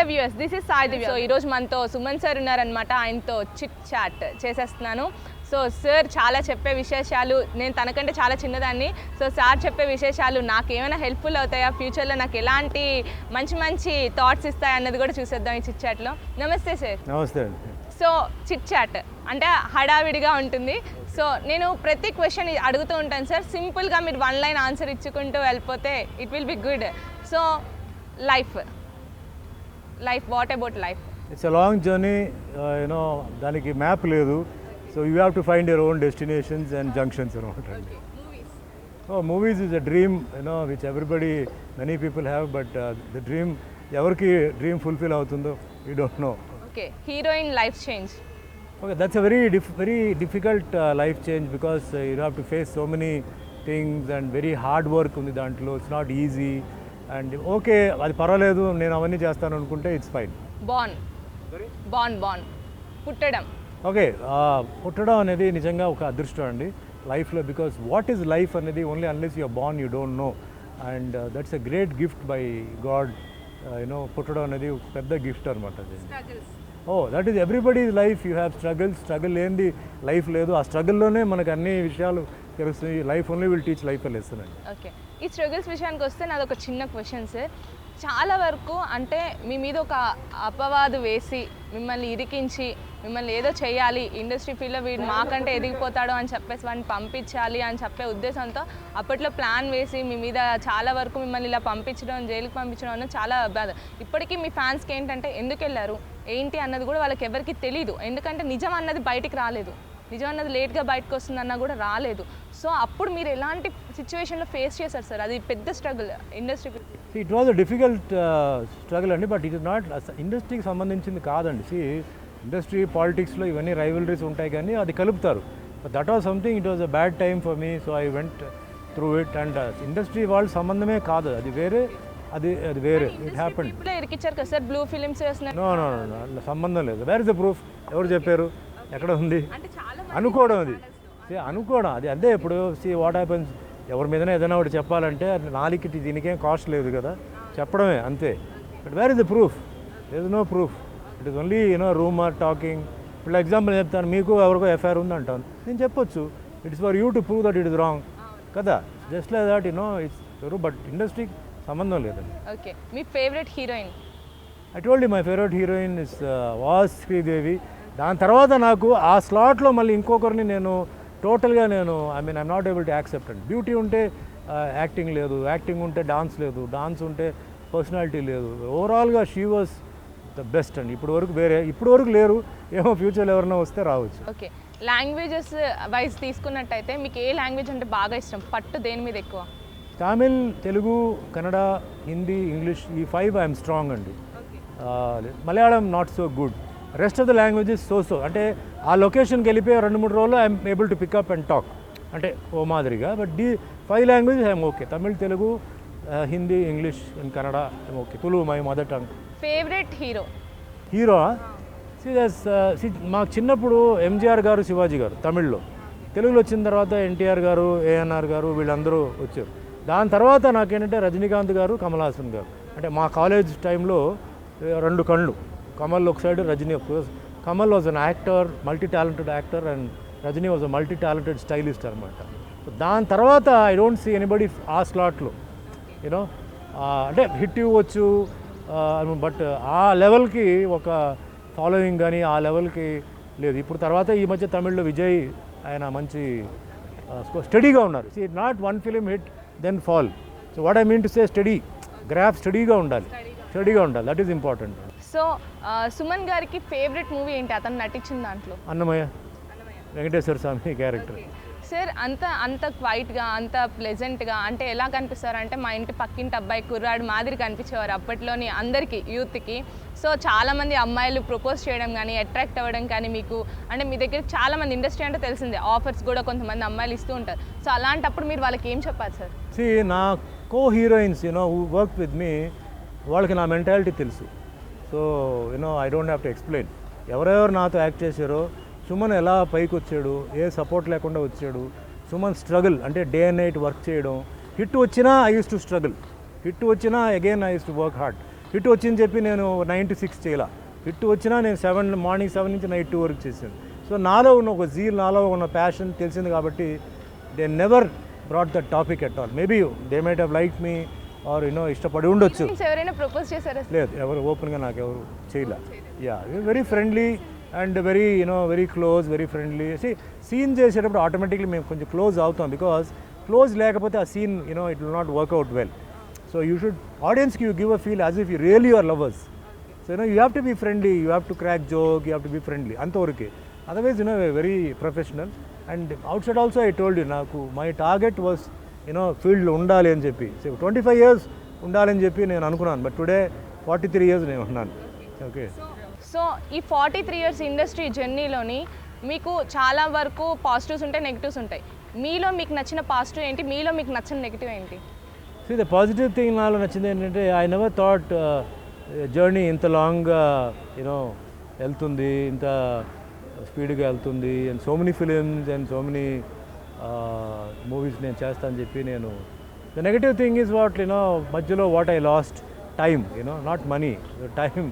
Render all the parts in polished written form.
Hello viewers, this is Sai Divya. So ఈరోజు మనతో Suman sir ఉన్నారనమాట. ఆయనతో చిట్ చాట్ చేసేస్తున్నాను. సో సార్ చాలా చెప్పే విశేషాలు, నేను తనకంటే చాలా చిన్నదాన్ని. సో సార్ చెప్పే విశేషాలు నాకు ఏమైనా హెల్ప్ఫుల్ అవుతాయా, ఫ్యూచర్లో నాకు ఎలాంటి మంచి మంచి థాట్స్ ఇస్తాయి అన్నది కూడా చూసేద్దాం ఈ చిట్ చాట్లో. నమస్తే సార్. నమస్తే. సో చిట్ చాట్ అంటే హడావిడిగా ఉంటుంది. సో నేను ప్రతి క్వశ్చన్ అడుగుతూ ఉంటాను సార్. సింపుల్గా మీరు వన్ లైన్ ఆన్సర్ ఇచ్చుకుంటూ వెళ్ళిపోతే it will be good. So life, what about life? It's a long journey, దానికి మ్యాప్ లేదు. So you have to find your own destinations and junctions అనమాట. Movies is a dream, which everybody many people have, but the dream ఎవరికి dream fulfil అవుతుందో you don't know. Okay, heroine life change. Okay, that's a very difficult life change because you have to face so many things and very hard work ఉంది దాంట్లో. It's not easy and okay, అది పర్వాలేదు, నేను అవన్నీ చేస్తాను అనుకుంటే it's fine. బాన్ పుట్టడం. Okay, పుట్టడం అనేది నిజంగా ఒక అదృష్టం అండి లైఫ్లో. బికాస్ వాట్ ఈజ్ లైఫ్ అనేది only unless you are born you don't know, and that's a great gift by God. పుట్టడం అనేది ఒక పెద్ద గిఫ్ట్ అనమాట అది. That is everybody's life. You have struggle లేనిది లైఫ్ లేదు. ఆ స్ట్రగుల్లోనే మనకు అన్ని విషయాలు తెలుస్తాయి. Life only will teach life lesson అండి. ఓకే, ఈ స్ట్రగుల్స్ విషయానికి వస్తే నాది ఒక చిన్న క్వశ్చన్ సార్. చాలా వరకు అంటే మీ మీద ఒక అపవాదు వేసి మిమ్మల్ని ఇరికించి మిమ్మల్ని ఏదో చేయాలి, ఇండస్ట్రీ ఫీల్డ్లో వీడు మాకంటే ఎదిగిపోతాడు అని చెప్పేసి వాడిని పంపించాలి అని చెప్పే ఉద్దేశంతో అప్పట్లో ప్లాన్ వేసి మీ మీద చాలా వరకు మిమ్మల్ని ఇలా పంపించడం, జైలుకి పంపించడం అన్నది చాలా బాధ. ఇప్పటికీ మీ ఫ్యాన్స్కి ఏంటంటే ఎందుకు వెళ్ళారు ఏంటి అన్నది కూడా వాళ్ళకి ఎవరికి తెలీదు. ఎందుకంటే నిజం అన్నది బయటికి రాలేదు, నిజం అన్నది లేట్గా బయటకు వస్తుందన్నా కూడా రాలేదు. సో అప్పుడు మీరు ఎలాంటి సిచ్యువేషన్లో ఫేస్ చేశారు సార్? అది పెద్ద struggle industry. It was a difficult struggle అండి, బట్ ఇట్ ఇస్ నాట్ ఇండస్ట్రీకి సంబంధించింది కాదండి. ఇండస్ట్రీ పాలిటిక్స్లో ఇవన్నీ రైవలరీస్ ఉంటాయి కానీ అది కలుపుతారు. That was something, it was a bad time for me, so I went through it. And industry వాళ్ళ సంబంధమే కాదు, అది వేరే, అది వేరే. It happened. ఇరికిచ్చారు కదా సార్, బ్లూ ఫిలిమ్స్ చేస్తున్నారు. నో, సంబంధం లేదు. Where is the proof? ఎవరు చెప్పారు? ఎక్కడ ఉంది? అనుకోవడం, అది అనుకోవడం, అది అంతే. ఇప్పుడు వాట్ హ్యాపెన్స్, ఎవరి మీదనే ఏదైనా ఒకటి చెప్పాలంటే నాలుగుకి దీనికేం కాస్ట్ లేదు కదా, చెప్పడమే అంతే. But where is the proof? There is no proof. It is only rumour talking. ఇప్పుడు ఎగ్జాంపుల్ చెప్తాను, మీకు ఎవరికో ఎఫ్ఐఆర్ ఉంది అంటాను, నేను చెప్పొచ్చు. It's for you to prove that it is wrong కదా, just like that. It's but ఇండస్ట్రీకి సంబంధం లేదండి. ఓకే, మీ favourite heroine? I told you my favourite heroine is was Sridevi. దాని తర్వాత నాకు ఆ స్లాట్లో మళ్ళీ ఇంకొకరిని నేను టోటల్గా I'm not able to accept అండి. బ్యూటీ ఉంటే యాక్టింగ్ లేదు, యాక్టింగ్ ఉంటే డాన్స్ లేదు, డాన్స్ ఉంటే పర్సనాలిటీ లేదు. ఓవరాల్గా షీ వాజ్ ద బెస్ట్ అండి. ఇప్పుడు వరకు లేరు, ఏమో ఫ్యూచర్లో ఎవరైనా వస్తే రావచ్చు. ఓకే, లాంగ్వేజెస్ వైజ్ తీసుకున్నట్టయితే మీకు ఏ లాంగ్వేజ్ అంటే బాగా ఇష్టం? పట్టు దేని మీద ఎక్కువ? తమిళ్, తెలుగు, కన్నడ, హిందీ, ఇంగ్లీష్, ఈ 5 ఐఎమ్ స్ట్రాంగ్ అండి. Malayalam not so good. Rest of the languages so అంటే ఆ లొకేషన్కి వెళ్ళిపోయి 2-3 రోజులు I'm able to pick up and talk అంటే ఓ మాదిరిగా. But 5 languages I'm okay. Tamil, Telugu, Hindi, English and Kannada I'm okay. Telugu my mother tongue. Favourite hero మాకు చిన్నప్పుడు ఎంజీఆర్ గారు, శివాజీ గారు తమిళ్లో. తెలుగులో వచ్చిన తర్వాత ఎన్టీఆర్ గారు, ఏఎన్ఆర్ గారు, వీళ్ళందరూ వచ్చారు. దాని తర్వాత నాకేంటంటే రజనీకాంత్ గారు, కమల్ హాసన్ గారు. అంటే మా కాలేజ్ టైంలో 2 కళ్ళు, కమల్ ఒక సైడ్, రజనీ ఒక. Kamal was an actor, multi talented actor, and Rajini was a multi talented stylist అనమాట. దాని తర్వాత ఐ డోంట్ సీ ఎనీబడి ఆ స్లాట్లో అంటే హిట్ ఇవ్వచ్చు, బట్ ఆ లెవెల్కి ఒక ఫాలోయింగ్ కానీ ఆ లెవెల్కి లేదు. ఇప్పుడు తర్వాత ఈ మధ్య తమిళ్లో విజయ్, ఆయన మంచి స్టడీగా ఉన్నారు. Not one film hit then fall. So what I mean to say, graph స్టడీగా ఉండాలి. That is important. So Suman గారికి ఫేవరెట్ మూవీ ఏంటి అతను నటించిన దాంట్లో? అన్నమయ్య, వెంకటేశ్వర స్వామి క్యారెక్టర్. సార్ అంత క్వైట్గా, అంత ప్లెజెంట్గా, అంటే ఎలా కనిపిస్తారు అంటే మా ఇంటి పక్కింటి అబ్బాయి కుర్రాడు మాదిరి కనిపించేవారు అప్పట్లోని అందరికీ, యూత్కి. సో చాలామంది అమ్మాయిలు ప్రపోజ్ చేయడం కానీ, అట్రాక్ట్ అవ్వడం కానీ మీకు, అంటే మీ దగ్గర చాలామంది ఇండస్ట్రీ అంటే తెలిసిందే, ఆఫర్స్ కూడా కొంతమంది అమ్మాయిలు ఇస్తూ ఉంటారు. సో అలాంటప్పుడు మీరు వాళ్ళకి ఏం చెప్పాలి సార్? నా కో heroines who work with me, వాళ్ళకి నా మెంటాలిటీ తెలుసు. So I don't have to explain. ఎవరెవరు నాతో యాక్ట్ చేశారో, సుమన్ ఎలా పైకి వచ్చాడు, ఏ సపోర్ట్ లేకుండా వచ్చాడు, సుమన్ స్ట్రగుల్ అంటే డే అండ్ నైట్ వర్క్ చేయడం. హిట్ వచ్చినా I use to struggle, hit వచ్చినా again I use to work hard. Hit వచ్చింది చెప్పి నేను 9 to 6 చేయాల. హిట్ వచ్చినా నేను మార్నింగ్ 7 నుంచి నైట్ 2 వరకు చేశాను. సో నాలో ఉన్న ఒక జీల్, నాలో ఉన్న ప్యాషన్ తెలిసింది కాబట్టి they never brought that topic at all. Maybe they might have like me or ఇష్టపడి ఉండొచ్చు. ఎవరైనా ప్రపోజ్ చేశారా? లేదు, ఎవరు ఓపెన్గా నాకు ఎవరు చేయలే. Yeah, very friendly and very very close, very friendly. Scene చేసేటప్పుడు ఆటోమేటిక్లీ మేము కొంచెం క్లోజ్ అవుతాం. బికాజ్ క్లోజ్ లేకపోతే ఆ scene it will not work out well. So you should ఆడియన్స్కి you give a feel as if you really your lovers. So you have to be friendly, you have to crack joke, you have to be friendly, అంతవరకే. Otherwise very professional. And outside also I told you, నాకు my target was ఫీల్డ్లో ఉండాలి అని చెప్పి. So 25 years ఉండాలని చెప్పి నేను అనుకున్నాను. బట్ టుడే 43 years నేను ఉన్నాను. ఓకే. సో ఈ 43 years ఇండస్ట్రీ జర్నీలోని మీకు చాలా వరకు పాజిటివ్స్ ఉంటాయి, నెగిటివ్స్ ఉంటాయి. మీలో మీకు నచ్చిన పాజిటివ్ ఏంటి, మీలో మీకు నచ్చిన నెగిటివ్ ఏంటి? సో ద పాజిటివ్ థింగ్ నాలో నచ్చింది ఏంటంటే ఐ నెవర్ థాట్ జర్నీ ఇంత లాంగ్గా వెళ్తుంది, ఇంత స్పీడ్గా వెళ్తుంది, and so many films and so many movies నేను చేస్తానని చెప్పి నేను. The negative thing is what మధ్యలో what I lost time, not money, time.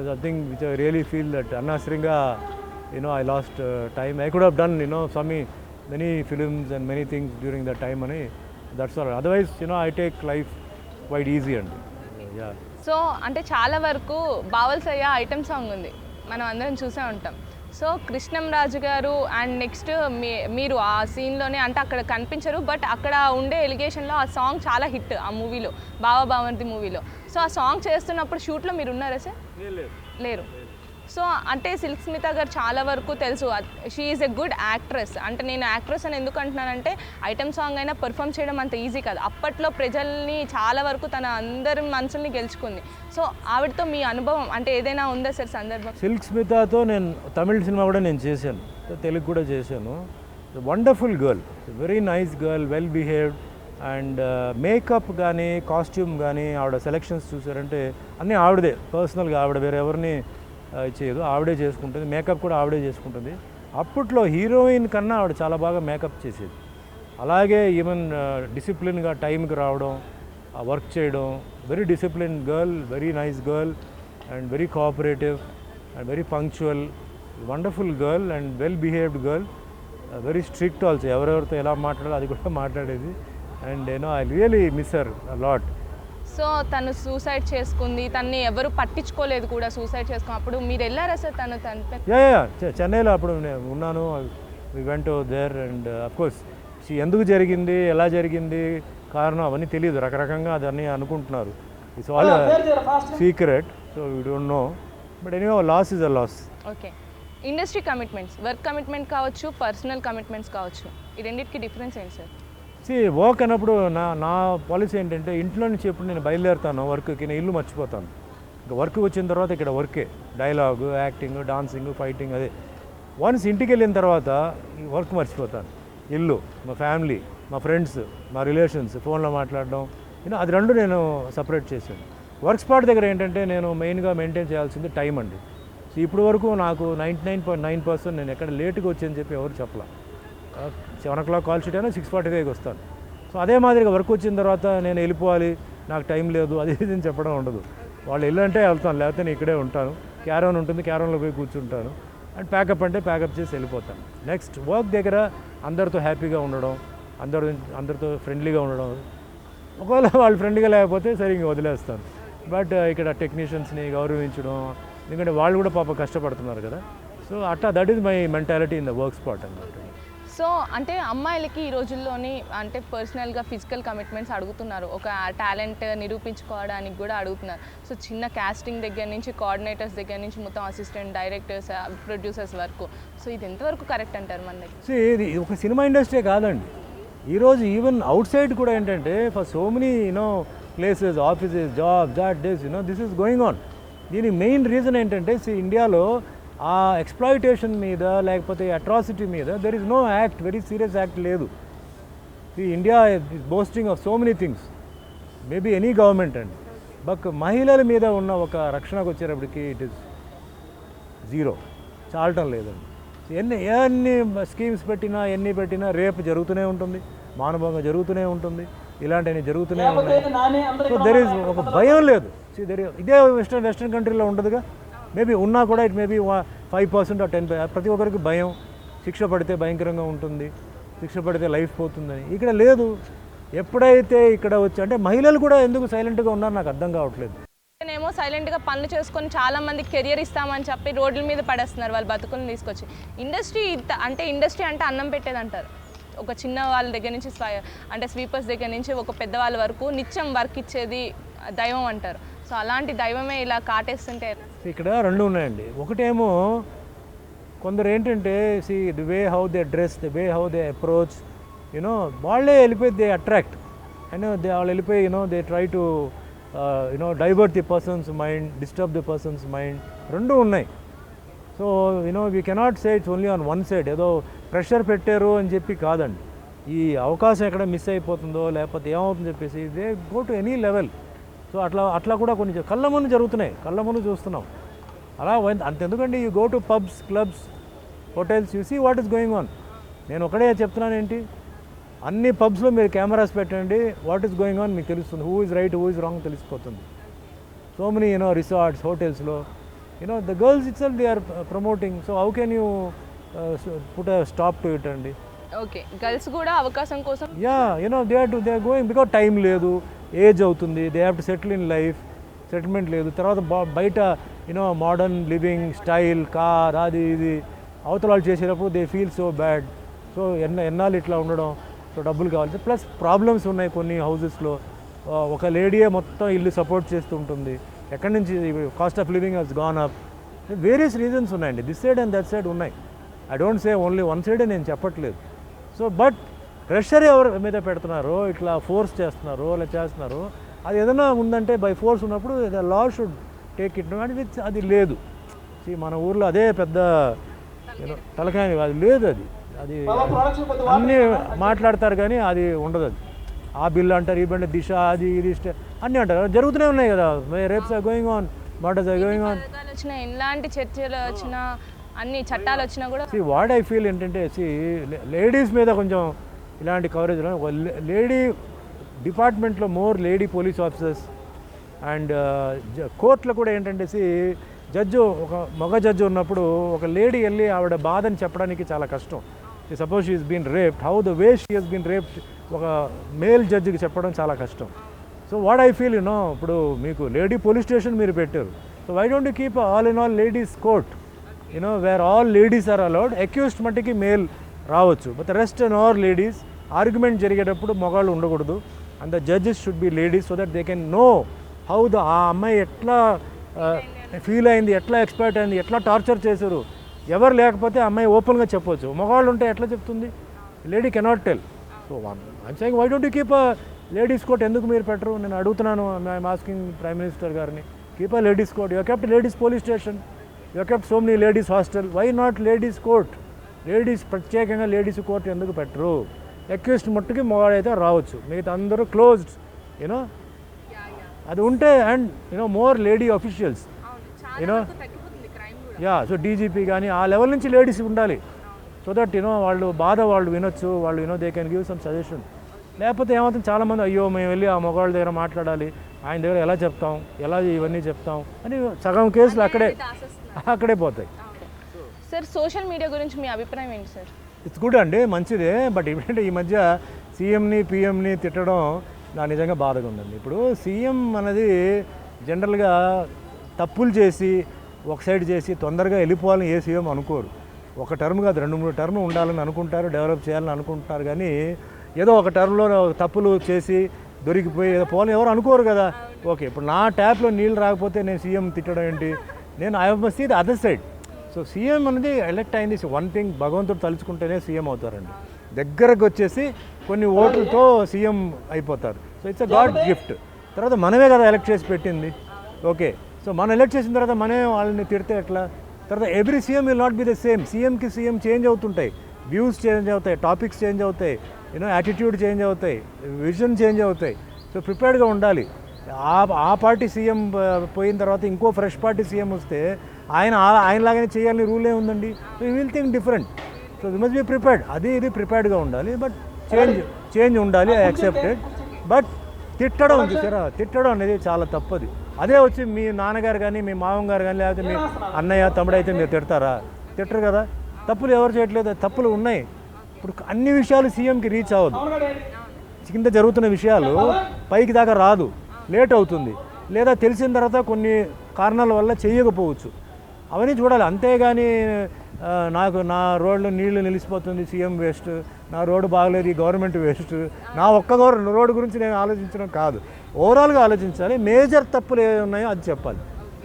Something which I really feel that అనవసరంగా I lost time. I could have done many films and many things during that time, and that's all. Otherwise I take life quite easy. And yeah. So అంటే చాలా వరకు బావల్సయ్య item song ఉంది, మనం అందరం చూసే ఉంటాం. So Krishnamraju గారు అండ్ నెక్స్ట్ మీరు ఆ సీన్లోనే అంటే అక్కడ కనిపించరు, బట్ అక్కడ ఉండే ఎలిగేషన్లో ఆ సాంగ్ చాలా హిట్ ఆ మూవీలో, బావా బావంతి మూవీలో. సో ఆ సాంగ్ చేస్తున్నప్పుడు షూట్లో మీరు ఉన్నారా సార్? లేరు. సో అంటే సిల్క్ స్మిత గారు చాలా వరకు తెలుసు, she is a good actress. అంటే నేను యాక్ట్రెస్ అని ఎందుకు అంటున్నానంటే ఐటమ్ సాంగ్ అయినా పెర్ఫామ్ చేయడం అంత ఈజీ కాదు. అప్పట్లో ప్రజల్ని చాలా వరకు తన అందరి మనసుల్ని గెలుచుకుంది. సో ఆవిడతో మీ అనుభవం అంటే ఏదైనా ఉందా సార్ సందర్భం? సిల్క్ స్మితతో నేను తమిళ సినిమా కూడా నేను చేశాను, తెలుగు కూడా చేశాను. Wonderful girl, very nice girl, well behaved. And makeup కానీ కాస్ట్యూమ్ కానీ ఆవిడ సెలెక్షన్స్ చూసారంటే అన్నీ ఆవిడదే, పర్సనల్గా ఆవిడ వేరే ఎవరిని చేయదు, ఆవిడే చేసుకుంటుంది. మేకప్ కూడా ఆవిడే చేసుకుంటుంది. అప్పట్లో హీరోయిన్ కన్నా ఆవిడ చాలా బాగా మేకప్ చేసేది. అలాగే ఈవెన్ డిసిప్లిన్గా టైంకి రావడం, వర్క్ చేయడం. Very discipline girl, very nice girl and very cooperative and very punctual, wonderful girl and well behaved girl. Very strict also, ఎవరెవరితో ఎలా మాట్లాడాలో అది కూడా మాట్లాడేది. And I really miss her lot. So తను సూసైడ్ చేసుకుంది, తన్ని ఎవరు పట్టించుకోలేదు కూడా, సూసైడ్ చేసుకున్నప్పుడు మీరు వెళ్ళారా సార్? యా చెన్నైలో అప్పుడు నేను ఉన్నాను. We went there and of course ఎందుకు జరిగింది, ఎలా జరిగింది, కారణం అవన్నీ తెలియదు. రకరకంగా అదన్నీ అనుకుంటున్నారు. It's all secret, so we don't know. But anyway loss is a loss. Okay. Industry commitments, work commitment కావచ్చు, పర్సనల్ కమిట్మెంట్స్ కావచ్చు, ఈ రెండింటికి డిఫరెన్స్ ఏంటి సార్? వర్క్ అన్నప్పుడు నా పాలసీ ఏంటంటే ఇంట్లో నుంచి ఎప్పుడు నేను బయలుదేరుతాను వర్క్కి, నేను ఇల్లు మర్చిపోతాను. ఇంకా వర్క్ వచ్చిన తర్వాత ఇక్కడ వర్కే, డైలాగు, యాక్టింగ్, డాన్సింగ్, ఫైటింగ్, అదే. వన్స్ ఇంటికి వెళ్ళిన తర్వాత ఈ వర్క్ మర్చిపోతాను. ఇల్లు, మా ఫ్యామిలీ, మా ఫ్రెండ్స్, మా రిలేషన్స్, ఫోన్లో మాట్లాడడం, అది రెండు నేను సపరేట్ చేశాను. వర్క్ స్పాట్ దగ్గర ఏంటంటే నేను మెయిన్గా మెయింటైన్ చేయాల్సింది టైం అండి. సో ఇప్పుడు వరకు నాకు 99.9% నేను ఎక్కడ లేట్గా వచ్చని చెప్పి ఎవరు చెప్పలా. 7 o'clock కాల్ షీట్ అయినా 6:45కి వస్తాను. సో అదే మాదిరిగా వర్క్ వచ్చిన తర్వాత నేను వెళ్ళిపోవాలి, నాకు టైం లేదు, అది ఇది అని చెప్పడం ఉండదు. వాళ్ళు వెళ్ళంటే వెళ్తాను, లేకపోతే నేను ఇక్కడే ఉంటాను. క్యారవన్ ఉంటుంది, క్యారవన్లో పోయి కూర్చుంటాను. అండ్ ప్యాకప్ అంటే ప్యాకప్ చేసి వెళ్ళిపోతాను. నెక్స్ట్ వర్క్ దగ్గర అందరితో హ్యాపీగా ఉండడం, అందరితో ఫ్రెండ్లీగా ఉండడం. ఒకవేళ వాళ్ళు ఫ్రెండ్లీగా లేకపోతే సరే ఇంక వదిలేస్తాను. బట్ ఇక్కడ టెక్నీషియన్స్ని గౌరవించడం, ఎందుకంటే వాళ్ళు కూడా పాప కష్టపడుతున్నారు కదా. సో అట్లా that is my mentality in the work spot అన్నమాట. సో అంటే అమ్మాయిలకి ఈ రోజుల్లోని అంటే పర్సనల్గా ఫిజికల్ కమిట్మెంట్స్ అడుగుతున్నారు, ఒక టాలెంట్ నిరూపించుకోవడానికి కూడా అడుగుతున్నారు. సో చిన్న కాస్టింగ్ దగ్గర నుంచి కోఆర్డినేటర్స్ దగ్గర నుంచి మొత్తం అసిస్టెంట్ డైరెక్టర్స్, ప్రొడ్యూసర్స్ వరకు. సో ఇది ఎంతవరకు కరెక్ట్ అంటారు మన దగ్గర? సో ఇది ఒక సినిమా ఇండస్ట్రీ కాదండి, ఈరోజు ఈవెన్ అవుట్ సైడ్ కూడా ఏంటంటే for so many places, offices, job, this is going on. దీని మెయిన్ రీజన్ ఏంటంటే ఇండియాలో ఆ ఎక్స్ప్లాయిటేషన్ మీద లేకపోతే అట్రాసిటీ మీద there is no act, very serious act లేదు. India is boasting of so many things, maybe any government అండి. But మహిళల మీద ఉన్న ఒక రక్షణకు వచ్చేటప్పటికి ఇట్ ఈస్ జీరో, చాలటం లేదండి. ఎన్ని స్కీమ్స్ పెట్టినా, ఎన్ని పెట్టినా రేపు జరుగుతూనే ఉంటుంది, మానభంగం జరుగుతూనే ఉంటుంది. ఇలాంటివి జరుగుతూనే ఉన్నాయి. సో దెర్ ఈజ్ ఒక భయం లేదు. ఇదే వెస్ట్రన్ కంట్రీలో ఉండదుగా. మేబీ ఉన్నా కూడా ఇట్ మేబీ 5% or 10%. ప్రతి ఒక్కరికి భయం, శిక్ష పడితే భయంకరంగా ఉంటుంది, శిక్ష పడితే లైఫ్ పోతుందని. ఇక్కడ లేదు. ఎప్పుడైతే ఇక్కడ వచ్చి అంటే మహిళలు కూడా ఎందుకు సైలెంట్గా ఉన్నారు నాకు అర్థం కావట్లేదు. నేనేమో సైలెంట్గా పనులు చేసుకొని చాలా మందికి కెరియర్ ఇస్తామని చెప్పి రోడ్ల మీద పడేస్తున్నారు వాళ్ళ బతుకులను తీసుకొచ్చి. ఇండస్ట్రీ అంటే అన్నం పెట్టేది అంటారు. ఒక చిన్న వాళ్ళ దగ్గర నుంచి అంటే స్వీపర్స్ దగ్గర నుంచి ఒక పెద్దవాళ్ళ వరకు నిత్యం వర్క్ ఇచ్చేది దైవం అంటారు. సో అలాంటి దైవమే ఇలా కాటేస్తుంటే ఇక్కడ రెండు ఉన్నాయండి. ఒకటేమో కొందరు ఏంటంటే the way how they dress, the way how they approach, you know వాళ్ళే వెళ్ళిపోయి దే అట్రాక్ట్ అండ్ వాళ్ళు వెళ్ళిపోయి they try to divert the persons mind, disturb the persons mind. రెండు ఉన్నాయి. So we cannot say it's only on one side. ఏదో pressure పెట్టారు అని చెప్పి కాదండి. ఈ అవకాశం ఎక్కడ మిస్ అయిపోతుందో లేకపోతే ఏమవుతుందని చెప్పేసి they go to any level. So అట్లా కూడా కొన్ని కళ్ళ ముందు జరుగుతున్నాయి, కళ్ళ ముందు చూస్తున్నాం. అలా అంతెందుకండి, you go to pubs, clubs, hotels, you see what is going on. నేను ఒకటే చెప్తున్నాను ఏంటి, అన్ని పబ్స్లో మీరు కెమెరాస్ పెట్టండి, వాట్ ఈస్ గోయింగ్ ఆన్ మీకు తెలుస్తుంది. Who is right, who is wrong తెలిసిపోతుంది. సో మెనీ రిసార్ట్స్, హోటల్స్లో the girls itself they are promoting. So how can you put a stop to it అండి. ఓకే, గర్ల్స్ కూడా అవకాశం కోసం they are going because time లేదు, age అవుతుంది, they have to settle in life, settlement లేదు. తర్వాత బయట modern living style, car, అది ఇది అవతల వాళ్ళు చేసేటప్పుడు they feel so bad. So ఎన్నాళ్ళు ఇట్లా ఉండడం, సో డబ్బులు కావాలి, ప్లస్ ప్రాబ్లమ్స్ ఉన్నాయి కొన్ని హౌసెస్లో. ఒక లేడీయే మొత్తం ఇల్లు సపోర్ట్ చేస్తూ ఉంటుంది. ఎక్కడి నుంచి cost of living he's gone up. Various reasons ఉన్నాయండి, this side and that side ఉన్నాయి. I don't say only one సైడే నేను చెప్పట్లేదు. సో బట్ ప్రెషర్ ఎవరి మీద పెడుతున్నారో, ఇట్లా ఫోర్స్ చేస్తున్నారో అలా చేస్తున్నారో, అది ఏదైనా ఉందంటే బై ఫోర్స్ ఉన్నప్పుడు the law should take it. అంటే అది లేదు. మన ఊర్లో అదే పెద్ద తలకాయ, అది లేదు. అది అన్నీ మాట్లాడతారు కానీ అది ఉండదు. అది ఆ బిల్లు అంటారు, ఈ బిల్లు, దిశ, అది ఇది అన్నీ అంటారు. జరుగుతూనే ఉన్నాయి కదా, rapes are going on, murders are going on. వచ్చినా ఎలాంటి చర్చలు వచ్చినా, అన్ని చట్టాలు వచ్చినా కూడా వాట్ ఐ ఫీల్ ఏంటంటే లేడీస్ మీద కొంచెం ఇలాంటి కవరేజ్. ఒక లేడీ డిపార్ట్మెంట్లో more lady police officers and కోర్టులో కూడా ఏంటంటే జడ్జు, ఒక మగ జడ్జు ఉన్నప్పుడు ఒక లేడీ వెళ్ళి ఆవిడ బాధని చెప్పడానికి చాలా కష్టం. Suppose she is been raped, how the way she has been raped ఒక మేల్ జడ్జికి చెప్పడం చాలా కష్టం. సో వాట్ ఐ ఫీల్ ఇప్పుడు మీకు లేడీ పోలీస్ స్టేషన్ మీరు పెట్టారు. So why don't you keep all in all ladies court, where all ladies are allowed. Accused మట్టికి మేల్ రావచ్చు, but rest and all ladies. Argument జరిగేటప్పుడు మగాళ్ళు ఉండకూడదు. And the judges should be ladies so that they can know how ఆ అమ్మాయి ఎట్లా feel అయింది, ఎట్లా ఎక్స్పర్ట్ అయింది, ఎట్లా టార్చర్ చేశారు. ఎవరు లేకపోతే అమ్మాయి ఓపెన్గా చెప్పవచ్చు. మగవాళ్ళు ఉంటే ఎట్లా చెప్తుంది? Lady cannot tell. So I'm saying why don't you keep a ladies court, ఎందుకు మీరు పెట్టరు? నేను అడుగుతున్నాను, ఐఎమ్ ఆస్కింగ్ ప్రైమ్ మినిస్టర్ గారిని. Keep a ladies court. You kept ladies police station, you kept so many ladies hostel, why not ladies court? Ladies ప్రత్యేకంగా ladies court ఎందుకు పెట్టరు? Accused మట్టుకి మగవాడైతే రావచ్చు, మిగతా అందరూ క్లోజ్డ్. అది ఉంటే and more lady officials so DGP కానీ ఆ లెవెల్ నుంచి లేడీస్ ఉండాలి. సో దట్ వాళ్ళు బాధ వాళ్ళు వినొచ్చు, వాళ్ళు they can give some suggestion. లేకపోతే ఏమవుతుంది, చాలామంది అయ్యో మేము వెళ్ళి ఆ మగవాళ్ళ దగ్గర మాట్లాడాలి, ఆయన దగ్గర ఎలా చెప్తాం, ఎలా ఇవన్నీ చెప్తాం అని సగం కేసులు అక్కడే పోతాయి. సార్, సోషల్ మీడియా గురించి మీ అభిప్రాయం ఏంటి సార్? ఇట్స్ గుడ్ అండి, మంచిదే. బట్ ఏంటంటే ఈ మధ్య సీఎంని పిఎంని తిట్టడం నాకు నిజంగా బాధగా ఉందండి. ఇప్పుడు సీఎం అనేది జనరల్గా తప్పులు చేసి ఒక సైడ్ చేసి తొందరగా వెళ్ళిపోవాలని ఏ సీఎం అనుకోరు. ఒక టర్మ్ కాదు, 2-3 టర్మ్ ఉండాలని అనుకుంటారు, డెవలప్ చేయాలని అనుకుంటారు. కానీ ఏదో ఒక టర్మ్లో తప్పులు చేసి దొరికిపోయి ఏదో పోవాలని ఎవరు అనుకోరు కదా. ఓకే, ఇప్పుడు నా ట్యాప్లో నీళ్ళు రాకపోతే నేను సీఎం తిట్టడం ఏంటి? నేను I must see the other side. So CM అనేది ఎలక్ట్ అయింది వన్ థింగ్, భగవంతుడు తలుచుకుంటేనే సీఎం అవుతారండి. దగ్గరకు వచ్చేసి కొన్ని ఓట్లతో సీఎం అయిపోతారు. So it's a God gift. తర్వాత మనమే కదా ఎలక్ట్ చేసి పెట్టింది. ఓకే, సో మనం ఎలక్ట్ చేసిన తర్వాత మనమే వాళ్ళని తిడితే ఎట్లా? తర్వాత every CM will not be the same. సీఎంకి సీఎం చేంజ్ అవుతుంటాయి, వ్యూస్ చేంజ్ అవుతాయి, టాపిక్స్ చేంజ్ అవుతాయి, యాటిట్యూడ్ చేంజ్ అవుతాయి, విజన్ చేంజ్ అవుతాయి. సో ప్రిపేర్డ్గా ఉండాలి. ఆ పార్టీ సీఎం పోయిన తర్వాత ఇంకో ఫ్రెష్ పార్టీ సీఎం వస్తే ఆయనలాగానే చేయాలని రూల్ ఏముందండి? So you will think different. So you must be prepared. ఇది ప్రిపేర్డ్గా ఉండాలి. బట్ చేంజ్ ఉండాలి, ఐ యాక్సెప్టెడ్. బట్ తిట్టడం చూసారా, తిట్టడం అనేది చాలా తప్పది. అదే వచ్చి మీ నాన్నగారు కానీ మీ మామగారు కానీ లేకపోతే మీ అన్నయ్య తమ్ముడు అయితే మీరు తిడతారా? తిట్టరు కదా. తప్పులు ఎవరు చేయట్లేదు, తప్పులు ఉన్నాయి. ఇప్పుడు అన్ని విషయాలు సీఎంకి రీచ్ అవ్వదు. కింద జరుగుతున్న విషయాలు పైకి దాకా రాదు, లేట్ అవుతుంది, లేదా తెలిసిన తర్వాత కొన్ని కారణాల వల్ల చేయకపోవచ్చు. అవన్నీ చూడాలి. అంతేగాని నా రోడ్లో నీళ్లు నిలిచిపోతుంది, సీఎం వేస్ట్, నా రోడ్డు బాగలేదు, ఈ గవర్నమెంట్ వేస్ట్, నా ఒక్క రోడ్డు గురించి నేను ఆలోచించడం కాదు. ఓవరాల్గా ఆలోచించాలి. మేజర్ తప్పులు ఏ ఉన్నాయో అది చెప్పాలి.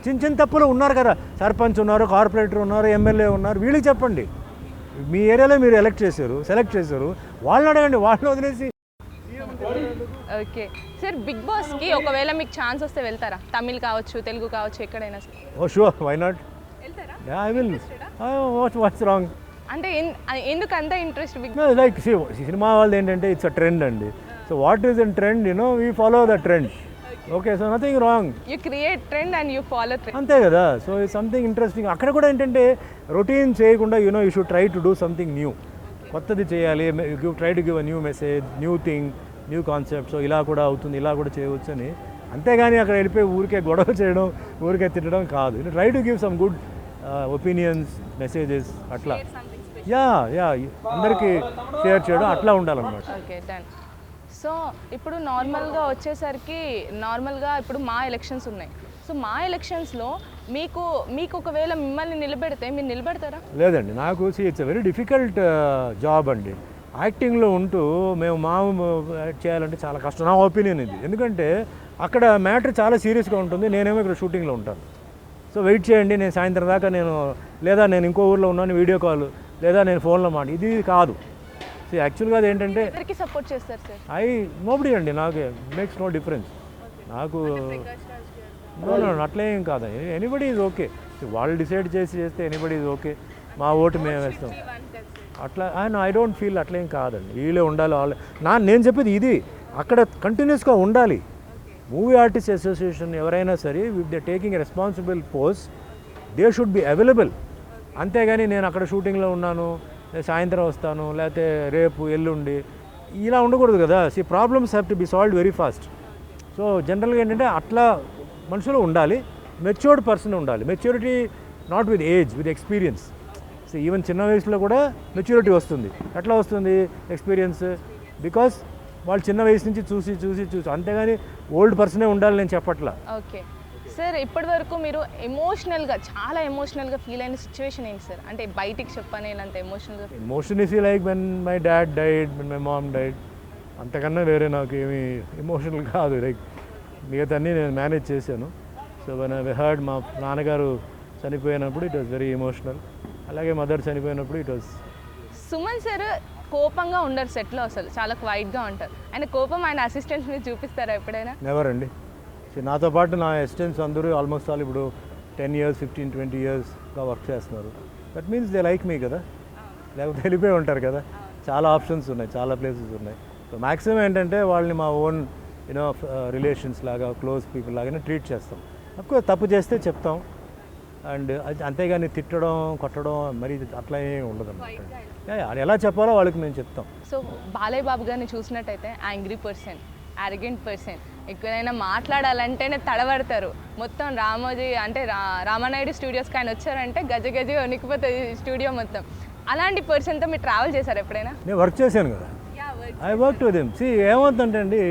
చిన్న చిన్న తప్పులు ఉన్నారు కదా, సర్పంచ్ ఉన్నారు, కార్పొరేటర్ ఉన్నారు, ఎమ్మెల్యే ఉన్నారు, వీళ్ళకి చెప్పండి. మీ ఏరియాలో మీరు సెలెక్ట్ చేశారు, వాళ్ళని అడగండి, వాళ్ళని వదిలేసి. ఓకే సార్, బిగ్ బాస్కి ఒకవేళ మీకు ఛాన్స్ వస్తే వెళ్తారా? తమిళ్ కావచ్చు, తెలుగు కావచ్చు, ఎక్కడైనా సరే. Oh sure, why not? వెళ్తారా? I will. What's wrong? అంటే ఎందుకు అంత ఇంట్రెస్ట్ బిగ్ లైక్ సినిమా వాళ్ళది ఏంటంటే ఇట్స్ అ ట్రెండ్ అండి. So what is in trend, we follow the trend. Okay, so nothing wrong. You create trend and you follow trend. అంతే కదా. So it's something interesting. అక్కడ కూడా ఏంటంటే routine చేయకుండా you should try to do something new. కొత్తది చేయాలి, try to give a new message, new thing, new concept. So ఇలా కూడా అవుతుంది, ఇలా కూడా చేయవచ్చు అని. అంతేగాని అక్కడ వెళ్ళిపోయి ఊరికే గొడవ చేయడం, ఊరికే తిట్టడం కాదు. Try to give some good opinions, messages, అట్లా. యా అందరికీ షేర్ చేయడం అట్లా ఉండాలన్నమాట. Okay, done. సో ఇప్పుడు నార్మల్గా ఇప్పుడు మా ఎలక్షన్స్ ఉన్నాయి. సో మా ఎలక్షన్స్లో మీకు ఒకవేళ మిమ్మల్ని నిలబెడితే మీరు నిలబెడతారా? లేదండి, నాకు it's a very difficult job అండి. యాక్టింగ్లో ఉంటూ మేము చేయాలంటే చాలా కష్టం, నా ఒపీనియన్ ఇది. ఎందుకంటే అక్కడ మ్యాటర్ చాలా సీరియస్గా ఉంటుంది, నేనేమో ఇక్కడ షూటింగ్లో ఉంటాను. సో వెయిట్ చేయండి, నేను సాయంత్రం దాకా లేదా నేను ఇంకో ఊర్లో ఉన్నాను, వీడియో కాల్, లేదా నేను ఫోన్లో ఇది కాదు. సో యాక్చువల్గా అది ఏంటంటే ఎవరికి సపోర్ట్ చేస్తారు సార్? నోబడి అండి, నాకు మేక్స్ నో డిఫరెన్స్. నాకు అట్లేం కాదు. Anybody is okay. వాళ్ళు డిసైడ్ చేస్తే ఎనీబడి ఈజ్ ఓకే. మా ఓటు మేము వేస్తాం అట్లా. ఐ డోంట్ ఫీల్ అట్లేం కాదండి. వీళ్ళే ఉండాలి, నేను చెప్పేది ఇది. అక్కడ కంటిన్యూస్గా ఉండాలి. మూవీ ఆర్టిస్ట్ అసోసియేషన్ ఎవరైనా సరే, with they taking responsible post, they should be available. అంతేగాని నేను అక్కడ షూటింగ్లో ఉన్నాను, సాయంత్రం వస్తాను, లేకపోతే రేపు ఎల్లుండి, ఇలా ఉండకూడదు కదా. Problems have to be solved very fast. So జనరల్గా ఏంటంటే అట్లా మనుషులు ఉండాలి, మెచ్యూర్డ్ పర్సన్ ఉండాలి. Maturity not with age, with experience. So even చిన్న వయసులో కూడా మెచ్యూరిటీ వస్తుంది. ఎట్లా వస్తుంది? ఎక్స్పీరియన్స్. బికాస్ వాళ్ళు చిన్న వయసు నుంచి చూసి అంతేగాని ఓల్డ్ పర్సనే ఉండాలి నేను చెప్పట్లా. ఓకే సార్, ఇప్పటి వరకు మీరు చాలా ఎమోషనల్గా ఫీల్ అయిన సిచ్యువేషన్ ఏంటి సార్? అంటే బయటికి చెప్పనేనంత emotion is like when my dad died, when my mom died. అంతకన్నా వేరే నాకు ఏమి ఎమోషనల్ కాదు. లైక్ మిగతాన్ని నేను మేనేజ్ చేశాను. సో వెన్ ఐ హర్డ్ మా నాన్నగారు చనిపోయినప్పుడు ఇట్ వాజ్ వెరీ ఎమోషనల్. అలాగే మదర్ చనిపోయినప్పుడు ఇట్ వాజ్. సుమన్ సార్ కోపంగా ఉండరు సెట్లో, అసలు చాలా క్వైట్గా ఉంటారు. ఆయన కోపం ఆయన అసిస్టెంట్స్ మీద చూపిస్తారా ఎప్పుడైనా? నెవర్ అండి. నాతో పాటు నా అసిస్టెంట్స్ అందరూ ఆల్మోస్ట్ ఆల్ ఇప్పుడు 10 years, 15, 20 yearsగా వర్క్ చేస్తున్నారు. దట్ మీన్స్ దే లైక్ మీ కదా, లేకపోతే వెళ్ళిపోయి ఉంటారు కదా. చాలా ఆప్షన్స్ ఉన్నాయి, చాలా ప్లేసెస్ ఉన్నాయి. సో మ్యాక్సిమం ఏంటంటే వాళ్ళని మా ఓన్ రిలేషన్స్ లాగా, క్లోజ్ పీపుల్ లాగానే ట్రీట్ చేస్తాం. అఫ్కోర్స్ తప్పు చేస్తే చెప్తాం, అండ్ అంతేగాని తిట్టడం, కొట్టడం మరి అట్లా ఏమి ఉండదు అనమాట. అది ఎలా చెప్పాలో వాళ్ళకి మేము చెప్తాం. సో బాలయ్య బాబు గారిని చూసినట్టయితే యాంగ్రీ పర్సన్, అరగెంట్ పర్సన్, ఎక్కడైనా మాట్లాడాలంటేనే తడబడతారు. మొత్తం రామోజీ అంటే రామానాయుడు స్టూడియోస్కి ఆయన వచ్చారంటే గజ వణికిపోతుంది స్టూడియో మొత్తం. అలాంటి పర్సన్తో మీరు ట్రావెల్ చేశారు ఎప్పుడైనా? నేను వర్క్ చేశాను కదా, ఐ వర్క్ విత్ హిమ్. ఏమవుతుందంటే అండి,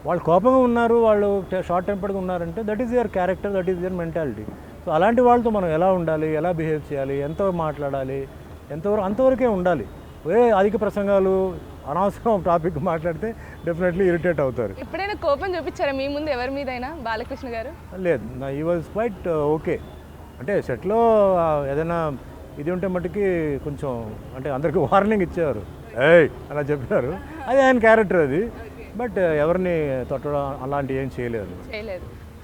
వాళ్ళు కోపంగా ఉన్నారు, వాళ్ళు షార్ట్ టెంపర్గా ఉన్నారంటే that is your character, that is your mentality. So అలాంటి వాళ్ళతో మనం ఎలా ఉండాలి, ఎలా బిహేవ్ చేయాలి, ఎంత మాట్లాడాలి, అంతవరకే ఉండాలి. అధిక ప్రసంగాలు, అనవసరం టాపిక్ మాట్లాడితే డెఫినెట్లీ ఇరిటేట్ అవుతారు. ఎప్పుడైనా కోపం చూపించారా మీ ముందు ఎవరి మీదైనా బాలకృష్ణ గారు? లేదు, ఈ వాజ్ క్వైట్ ఓకే. అంటే సెట్లో ఏదైనా ఇది ఉంటే మట్టుకి కొంచెం అంటే అందరికీ వార్నింగ్ ఇచ్చేవారు, అలా చెప్పారు. అది ఆయన క్యారెక్టర్ అది. బట్ ఎవరిని తొట్టడం అలాంటివి ఏం చేయలేదు.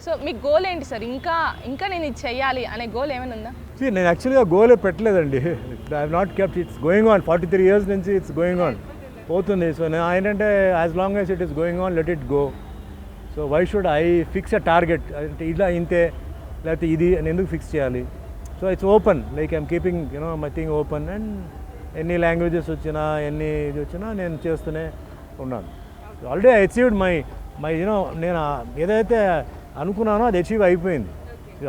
సో మీ గోల్ ఏంటి సార్? ఇంకా నేను ఇది చెయ్యాలి అనే గోల్ ఏమైనా ఉందా? నేను యాక్చువల్గా గోలే పెట్టలేదండి. I have not kept. It's going on 43 years నుంచి ఇట్స్ గోయింగ్ ఆన్ పోతుంది. సో నేను ఏంటంటే as long as it is going on, let it go. So why should I fix a target? అంటే ఇలా ఇంతే, లేకపోతే ఇది అని ఎందుకు ఫిక్స్ చేయాలి? So it's open, like I'm keeping my thing open. And ఎన్ని లాంగ్వేజెస్ వచ్చినా, ఎన్ని ఇది వచ్చినా నేను చేస్తూనే ఉన్నాను. Already I achieved my you know నేను ఏదైతే అనుకున్నానో అది అచీవ్ అయిపోయింది.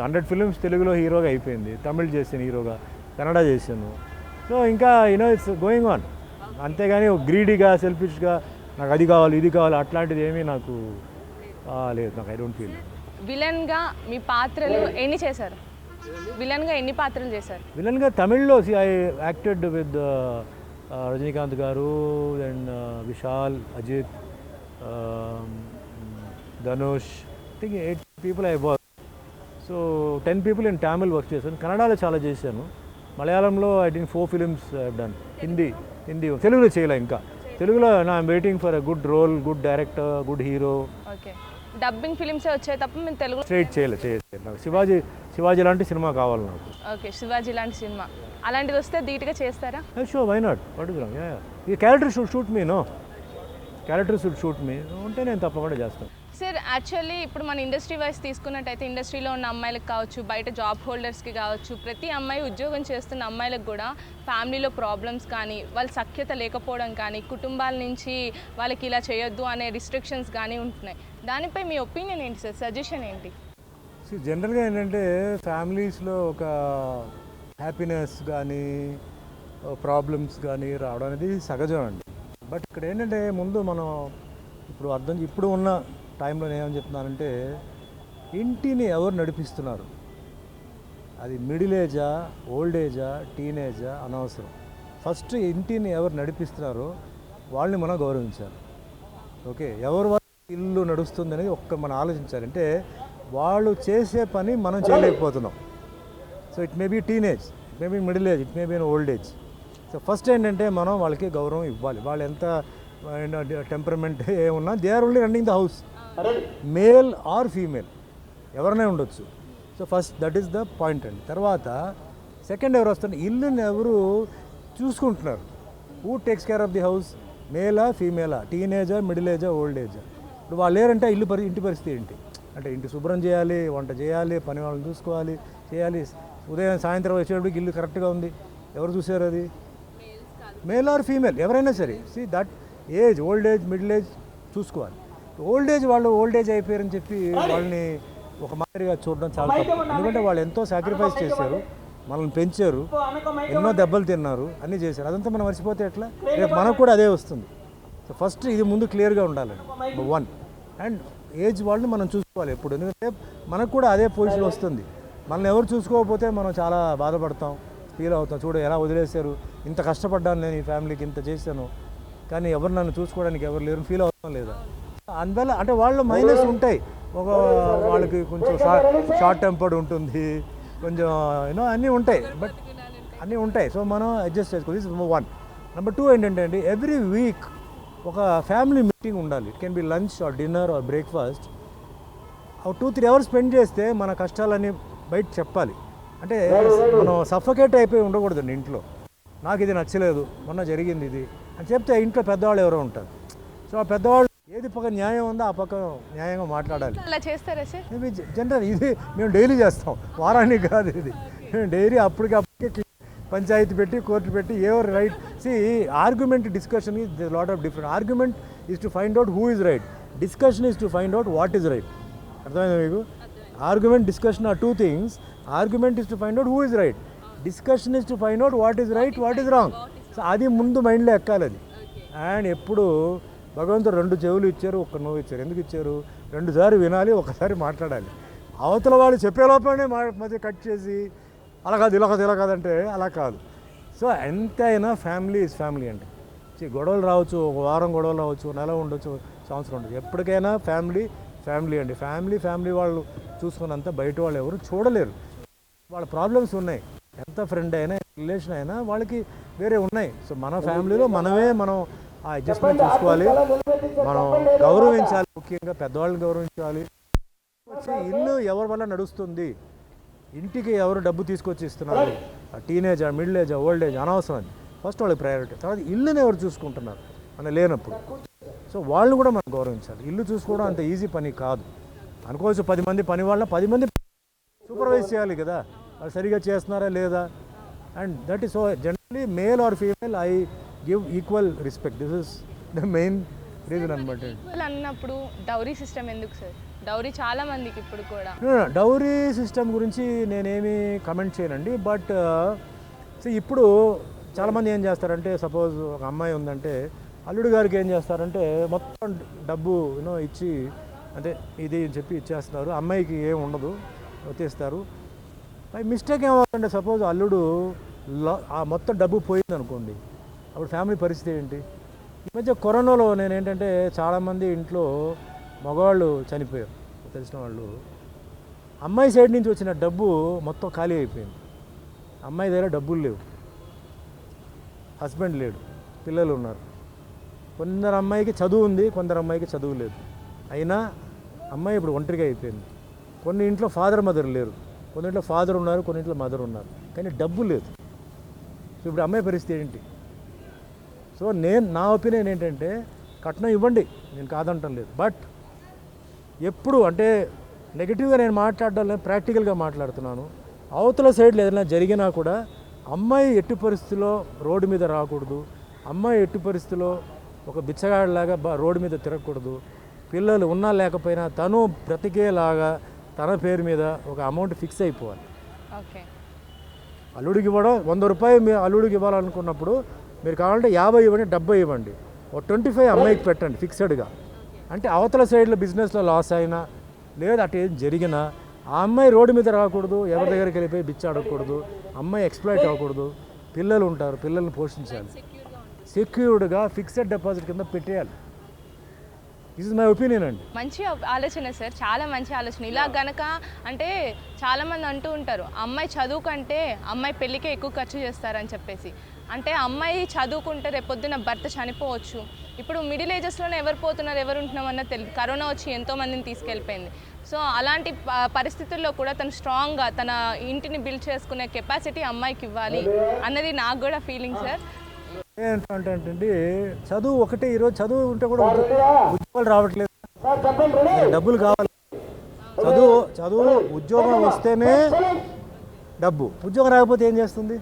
100 ఫిలిమ్స్ తెలుగులో హీరోగా అయిపోయింది, తమిళ్ చేశాను హీరోగా, కన్నడ చేశాను. సో ఇంకా యూనో ఇట్స్ గోయింగ్ ఆన్. అంతేగాని గ్రీడీగా సెల్ఫిష్గా నాకు అది కావాలి ఇది కావాలి అట్లాంటిది ఏమీ నాకు లేదు. నాకు ఐ డోంట్ ఫీల్. విలన్గా మీ పాత్రలు ఎన్ని చేశారు? విలన్గా ఎన్ని పాత్రలు చేశారు? విలన్గా తమిళ్లో I acted with Rajinikanth garu, and Vishal, Ajith, Dhanush, think 8 people I work. So 10 people in Tamil work చేశాను. కన్నడలో చాలా చేశాను. మలయాళంలో I think 4 films done. Hindi తెలుగులో చేయలే. ఇంకా తెలుగులో I'm waiting for a good role, good director, good hero. Okay, dubbing ఫిలిమ్సే వచ్చాయి తప్ప మేము తెలుగు స్ట్రైట్ చేయలేదు. నాకు శివాజీ లాంటి సినిమా కావాలి నాకు. ఓకే, శివాజీ లాంటి సినిమా అలాంటిది వస్తే ధీటుగా చేస్తారా? Show, why not, what is wrong? ఈ character shoot me, no character shoot me ఉంటే నేను తప్పకుండా చేస్తాను. సార్, యాక్చువల్లీ ఇప్పుడు మన ఇండస్ట్రీ వైజ్ తీసుకున్నట్టయితే ఇండస్ట్రీలో ఉన్న అమ్మాయిలకు కావచ్చు, బయట జాబ్ హోల్డర్స్కి కావచ్చు, ప్రతి అమ్మాయి ఉద్యోగం చేస్తున్న అమ్మాయిలకు కూడా ఫ్యామిలీలో ప్రాబ్లమ్స్ కానీ, వాళ్ళ సఖ్యత లేకపోవడం కానీ, కుటుంబాల నుంచి వాళ్ళకి ఇలా చేయొద్దు అనే రిస్ట్రిక్షన్స్ కానీ ఉంటున్నాయి. దానిపై మీ ఒపీనియన్ ఏంటి సార్? సజెషన్ ఏంటి? జనరల్గా ఏంటంటే ఫ్యామిలీస్లో ఒక హ్యాపీనెస్ కానీ ప్రాబ్లమ్స్ కానీ రావడం అనేది సహజం అండి. బట్ ఇక్కడ ఏంటంటే ముందు మనం ఇప్పుడు ఉన్న టైంలో నేను ఏమని చెప్తున్నానంటే, ఇంటిని ఎవరు నడిపిస్తున్నారు, అది మిడిల్ ఏజా, ఓల్డ్ ఏజా, టీనేజా అనవసరం. ఫస్ట్ ఇంటిని ఎవరు నడిపిస్తున్నారో వాళ్ళని మనం గౌరవించాలి. ఓకే, ఎవరు వాళ్ళ ఇల్లు నడుస్తుంది అనేది మనం ఆలోచించాలి. అంటే వాళ్ళు చేసే పని మనం చేయలేకపోతున్నాం. So it may be teenage, it may be middle age, it may be old age. So first ఏంటంటే మనం వాళ్ళకి గౌరవం ఇవ్వాలి. వాళ్ళు ఎంత టెంపరమెంట్ ఏమున్నా they are only running the house, male or female ఎవరైనా ఉండొచ్చు. So first that is the point అండి. తర్వాత సెకండ్ ఎవరు వస్తారు, ఇల్లుని ఎవరు చూసుకుంటున్నారు, who takes care of the house, మేలా ఫీమేలా, టీనేజా, మిడిల్ ఏజా, ఓల్డ్ ఏజా. ఇప్పుడు వాళ్ళు లేరంటే ఇంటి పరిస్థితి ఏంటి అంటే, ఇంటి శుభ్రం చేయాలి, వంట చేయాలి, పని వాళ్ళని చూసుకోవాలి, చేయాలి. ఉదయం సాయంత్రం వచ్చేటప్పటికి ఇల్లు కరెక్ట్గా ఉంది, ఎవరు చూసారు అది? మేల్ ఆర్ ఫీమేల్ ఎవరైనా సరే. See that age, old age, middle age చూసుకోవాలి. ఓల్డ్ ఏజ్ వాళ్ళు ఓల్డ్ ఏజ్ అయిపోయారని చెప్పి వాళ్ళని ఒక మాదిరిగా చూడడం చాలా తప్పు. ఎందుకంటే వాళ్ళు ఎంతో సాక్రిఫైస్ చేశారు, మనల్ని పెంచారు, ఎన్నో దెబ్బలు తిన్నారు, అన్నీ చేశారు. అదంతా మనం మర్చిపోతే ఎట్లా? రేపు మనకు కూడా అదే వస్తుంది. సో ఫస్ట్ ఇది ముందు క్లియర్గా ఉండాలండి, 1. అండ్ ఏజ్ వాళ్ళని మనం చూసుకోవాలి ఎప్పుడు, ఎందుకంటే మనకు కూడా అదే పొజిషన్ వస్తుంది. మనల్ని ఎవరు చూసుకోకపోతే మనం చాలా బాధపడతాం, ఫీల్ అవుతాం. చూడు ఎలా వదిలేశారు, ఇంత కష్టపడ్డాను నేను ఈ ఫ్యామిలీకి, ఇంత చేశాను, కానీ ఎవరు నన్ను చూసుకోవడానికి ఎవరు లేరు, ఫీల్ అవుతాం లేదా? అందువల్ల అంటే వాళ్ళు మైనస్ ఉంటాయి, వాళ్ళకి కొంచెం షార్ట్ టెంపర్డ్ ఉంటుంది, కొంచెం యూనో అన్నీ ఉంటాయి, బట్ అన్నీ ఉంటాయి. సో మనం అడ్జస్ట్ చేసుకోవాలి. దిస్ 1. నెంబర్ 2 ఏంటంటే అండి, ఎవ్రీ వీక్ ఒక ఫ్యామిలీ మీటింగ్ ఉండాలి. It can be lunch or dinner or breakfast. 2-3 hours spend చేస్తే మన కష్టాలన్నీ బయట చెప్పాలి. అంటే మనం సఫకేట్ అయిపోయి ఉండకూడదండి ఇంట్లో. నాకు ఇది నచ్చలేదు, మొన్న జరిగింది ఇది అని చెప్తే ఇంట్లో పెద్దవాళ్ళు ఎవరో ఉంటారు. సో ఆ పెద్దవాళ్ళు ఏది పక్క న్యాయం ఉందో ఆ పక్క న్యాయంగా మాట్లాడాలి. అలా చేస్తారా సార్? మేబీ జనరల్ ఇది మేము డైలీ చేస్తాం, వారానికి కాదు ఇది. మేము డైలీ అప్పటికప్పటికి పంచాయతీ పెట్టి, కోర్టు పెట్టి, ఎవరు right. See argument discussion is lot of different. Argument is to find out who is right, discussion is to find out what is right. అర్థమైందా మీకు? Argument, discussion are 2 things. Argument is to find out who is right, discussion is to find out what is right, what is wrong. So అది ముందు మైండ్లో ఎక్కాలి అది. And ఎప్పుడు భగవంతుడు 2 చెవులు ఇచ్చారు, 1 నోరు ఇచ్చారు. ఎందుకు ఇచ్చారు? 2 సార్లు వినాలి, ఒకసారి మాట్లాడాలి. అవతల వాళ్ళు చెప్పే లోపలనే మధ్య కట్ చేసి అలా కాదు ఇలా కాదు ఇలా కాదంటే అలా కాదు. సో ఎంతైనా ఫ్యామిలీ ఈజ్ ఫ్యామిలీ అండి. గొడవలు రావచ్చు, 1 వారం గొడవలు రావచ్చు, నెల ఉండొచ్చు, సంవత్సరం ఉండొచ్చు, ఎప్పటికైనా ఫ్యామిలీ ఫ్యామిలీ అండి. ఫ్యామిలీ వాళ్ళు చూసుకున్నంత బయట వాళ్ళు ఎవరు చూడలేరు. వాళ్ళ ప్రాబ్లమ్స్ ఉన్నాయి, ఎంత ఫ్రెండ్ అయినా రిలేషన్ అయినా వాళ్ళకి వేరే ఉన్నాయి. సో మన ఫ్యామిలీలో మనం ఆ అడ్జస్ట్మెంట్ చూసుకోవాలి, మనం గౌరవించాలి, ముఖ్యంగా పెద్దవాళ్ళని గౌరవించాలి. ఇల్లు ఎవరి వల్ల నడుస్తుంది, ఇంటికి ఎవరు డబ్బు తీసుకొచ్చి ఇస్తున్నారు, టీనేజా, మిడిల్ ఏజా, ఓల్డ్ ఏజ్ అనవసరం. అది ఫస్ట్ వాళ్ళకి ప్రయారిటీ. తర్వాత ఇల్లుని ఎవరు చూసుకుంటున్నారు మన లేనప్పుడు, సో వాళ్ళు కూడా మనం గౌరవించాలి. ఇల్లు చూసుకోవడం అంత ఈజీ పని కాదు. అనుకోవచ్చు 10 మంది పని వాళ్ళ 10 మంది సూపర్వైజ్ చేయాలి కదా, వాళ్ళు సరిగా చేస్తున్నారా లేదా. And that is so generally male or female I give equal respect. This is the main reason అనమాట. ఈక్వల్ అన్నప్పుడు డౌరీ సిస్టమ్ ఎందుకు సార్? డౌరీ చాలా మందికి ఇప్పుడు కూడా. డౌరీ సిస్టమ్ గురించి నేనేమి కమెంట్ చేయనండి. బట్ ఇప్పుడు చాలామంది ఏం చేస్తారంటే, సపోజ్ ఒక అమ్మాయి ఉందంటే అల్లుడు గారికి ఏం చేస్తారంటే మొత్తం డబ్బు ఇచ్చి, అంటే ఇది అని చెప్పి ఇచ్చేస్తున్నారు. అమ్మాయికి ఏం ఉండదు, వచ్చేస్తారు. మిస్టేక్ ఏమవుతుందంటే, సపోజ్ అల్లుడు ఆ మొత్తం డబ్బు పోయింది అనుకోండి, అప్పుడు ఫ్యామిలీ పరిస్థితి ఏంటి? ఈ మధ్య కరోనాలో నేను ఏంటంటే చాలామంది ఇంట్లో మగవాళ్ళు చనిపోయారు తెలిసిన వాళ్ళు. అమ్మాయి సైడ్ నుంచి వచ్చిన డబ్బు మొత్తం ఖాళీ అయిపోయింది. అమ్మాయి దగ్గర డబ్బులు లేవు, హస్బెండ్ లేడు, పిల్లలు ఉన్నారు. కొందరు అమ్మాయికి చదువు ఉంది, కొందరు అమ్మాయికి చదువు లేదు. అయినా అమ్మాయి ఇప్పుడు ఒంటరిగా అయిపోయింది. కొన్ని ఇంట్లో ఫాదర్ మదర్ లేరు, కొన్ని ఇంట్లో ఫాదర్ ఉన్నారు, కొన్ని ఇంట్లో మదర్ ఉన్నారు, కానీ డబ్బు లేదు. సో ఇప్పుడు అమ్మాయి పరిస్థితి ఏంటి? సో నా ఒపీనియన్ ఏంటంటే, కట్నం ఇవ్వండి, నేను కాదంటం లేదు. బట్ ఎప్పుడు అంటే నెగిటివ్గా నేను మాట్లాడడం లేదు, ప్రాక్టికల్గా మాట్లాడుతున్నాను. అవతల సైడ్లో ఏదైనా జరిగినా కూడా అమ్మాయి ఎట్టి పరిస్థితిలో రోడ్డు మీద రాకూడదు, అమ్మాయి ఎట్టి పరిస్థితిలో ఒక బిచ్చగాడిలాగా రోడ్డు మీద తిరగకూడదు. పిల్లలు ఉన్నా లేకపోయినా తను బ్రతికేలాగా తన పేరు మీద ఒక అమౌంట్ ఫిక్స్ అయిపోవాలి. ఓకే, అల్లుడికి ఇవ్వడం 100 రూపాయలు మీరు అల్లుడికి ఇవ్వాలనుకున్నప్పుడు మీరు కావాలంటే 50 ఇవ్వండి, 70 ఇవ్వండి, ఒక 25 అమ్మాయికి పెట్టండి ఫిక్స్డ్గా. అంటే అవతల సైడ్లో బిజినెస్లో లాస్ అయినా లేదా అటు ఏం జరిగినా ఆ అమ్మాయి రోడ్డు మీద రాకూడదు, ఎవరి దగ్గరికి వెళ్ళిపోయి బిచ్చ అడగకూడదు, అమ్మాయి ఎక్స్ప్లాయిట్ అవ్వకూడదు. పిల్లలు ఉంటారు, పిల్లల్ని పోషించాలి, సెక్యూర్డ్గా ఫిక్స్డ్ డిపాజిట్ కింద పెట్టేయాలి. దిస్ ఇస్ మై ఒపీనియన్ అండి. మంచి ఆలోచన సార్, చాలా మంచి ఆలోచన. ఇలా గనక అంటే చాలామంది అంటూ ఉంటారు, అమ్మాయి చదువు కంటే అమ్మాయి పెళ్ళికే ఎక్కువ ఖర్చు చేస్తారని చెప్పేసి. అంటే అమ్మాయి చదువుకుంటే రేపొద్దున భర్త చనిపోవచ్చు. ఇప్పుడు మిడిల్ ఏజెస్లోనే ఎవరు పోతున్నారు, ఎవరు ఉంటున్నాం అన్నది తెలియదు. కరోనా వచ్చి ఎంతోమందిని తీసుకెళ్ళిపోయింది. సో అలాంటి పరిస్థితుల్లో కూడా తను స్ట్రాంగ్గా తన ఇంటిని బిల్డ్ చేసుకునే కెపాసిటీ అమ్మాయికి ఇవ్వాలి అన్నది నాకు కూడా ఫీలింగ్ సార్. ఏంటంటే చదువు ఒకటే, ఈరోజు చదువు ఉంటే కూడా ఉద్యోగాలు రావట్లేదు, డబ్బులు కావాలి. చదువు ఉద్యోగం వస్తేనే డబ్బు, ఉద్యోగం రాకపోతే ఏం చేస్తుంది?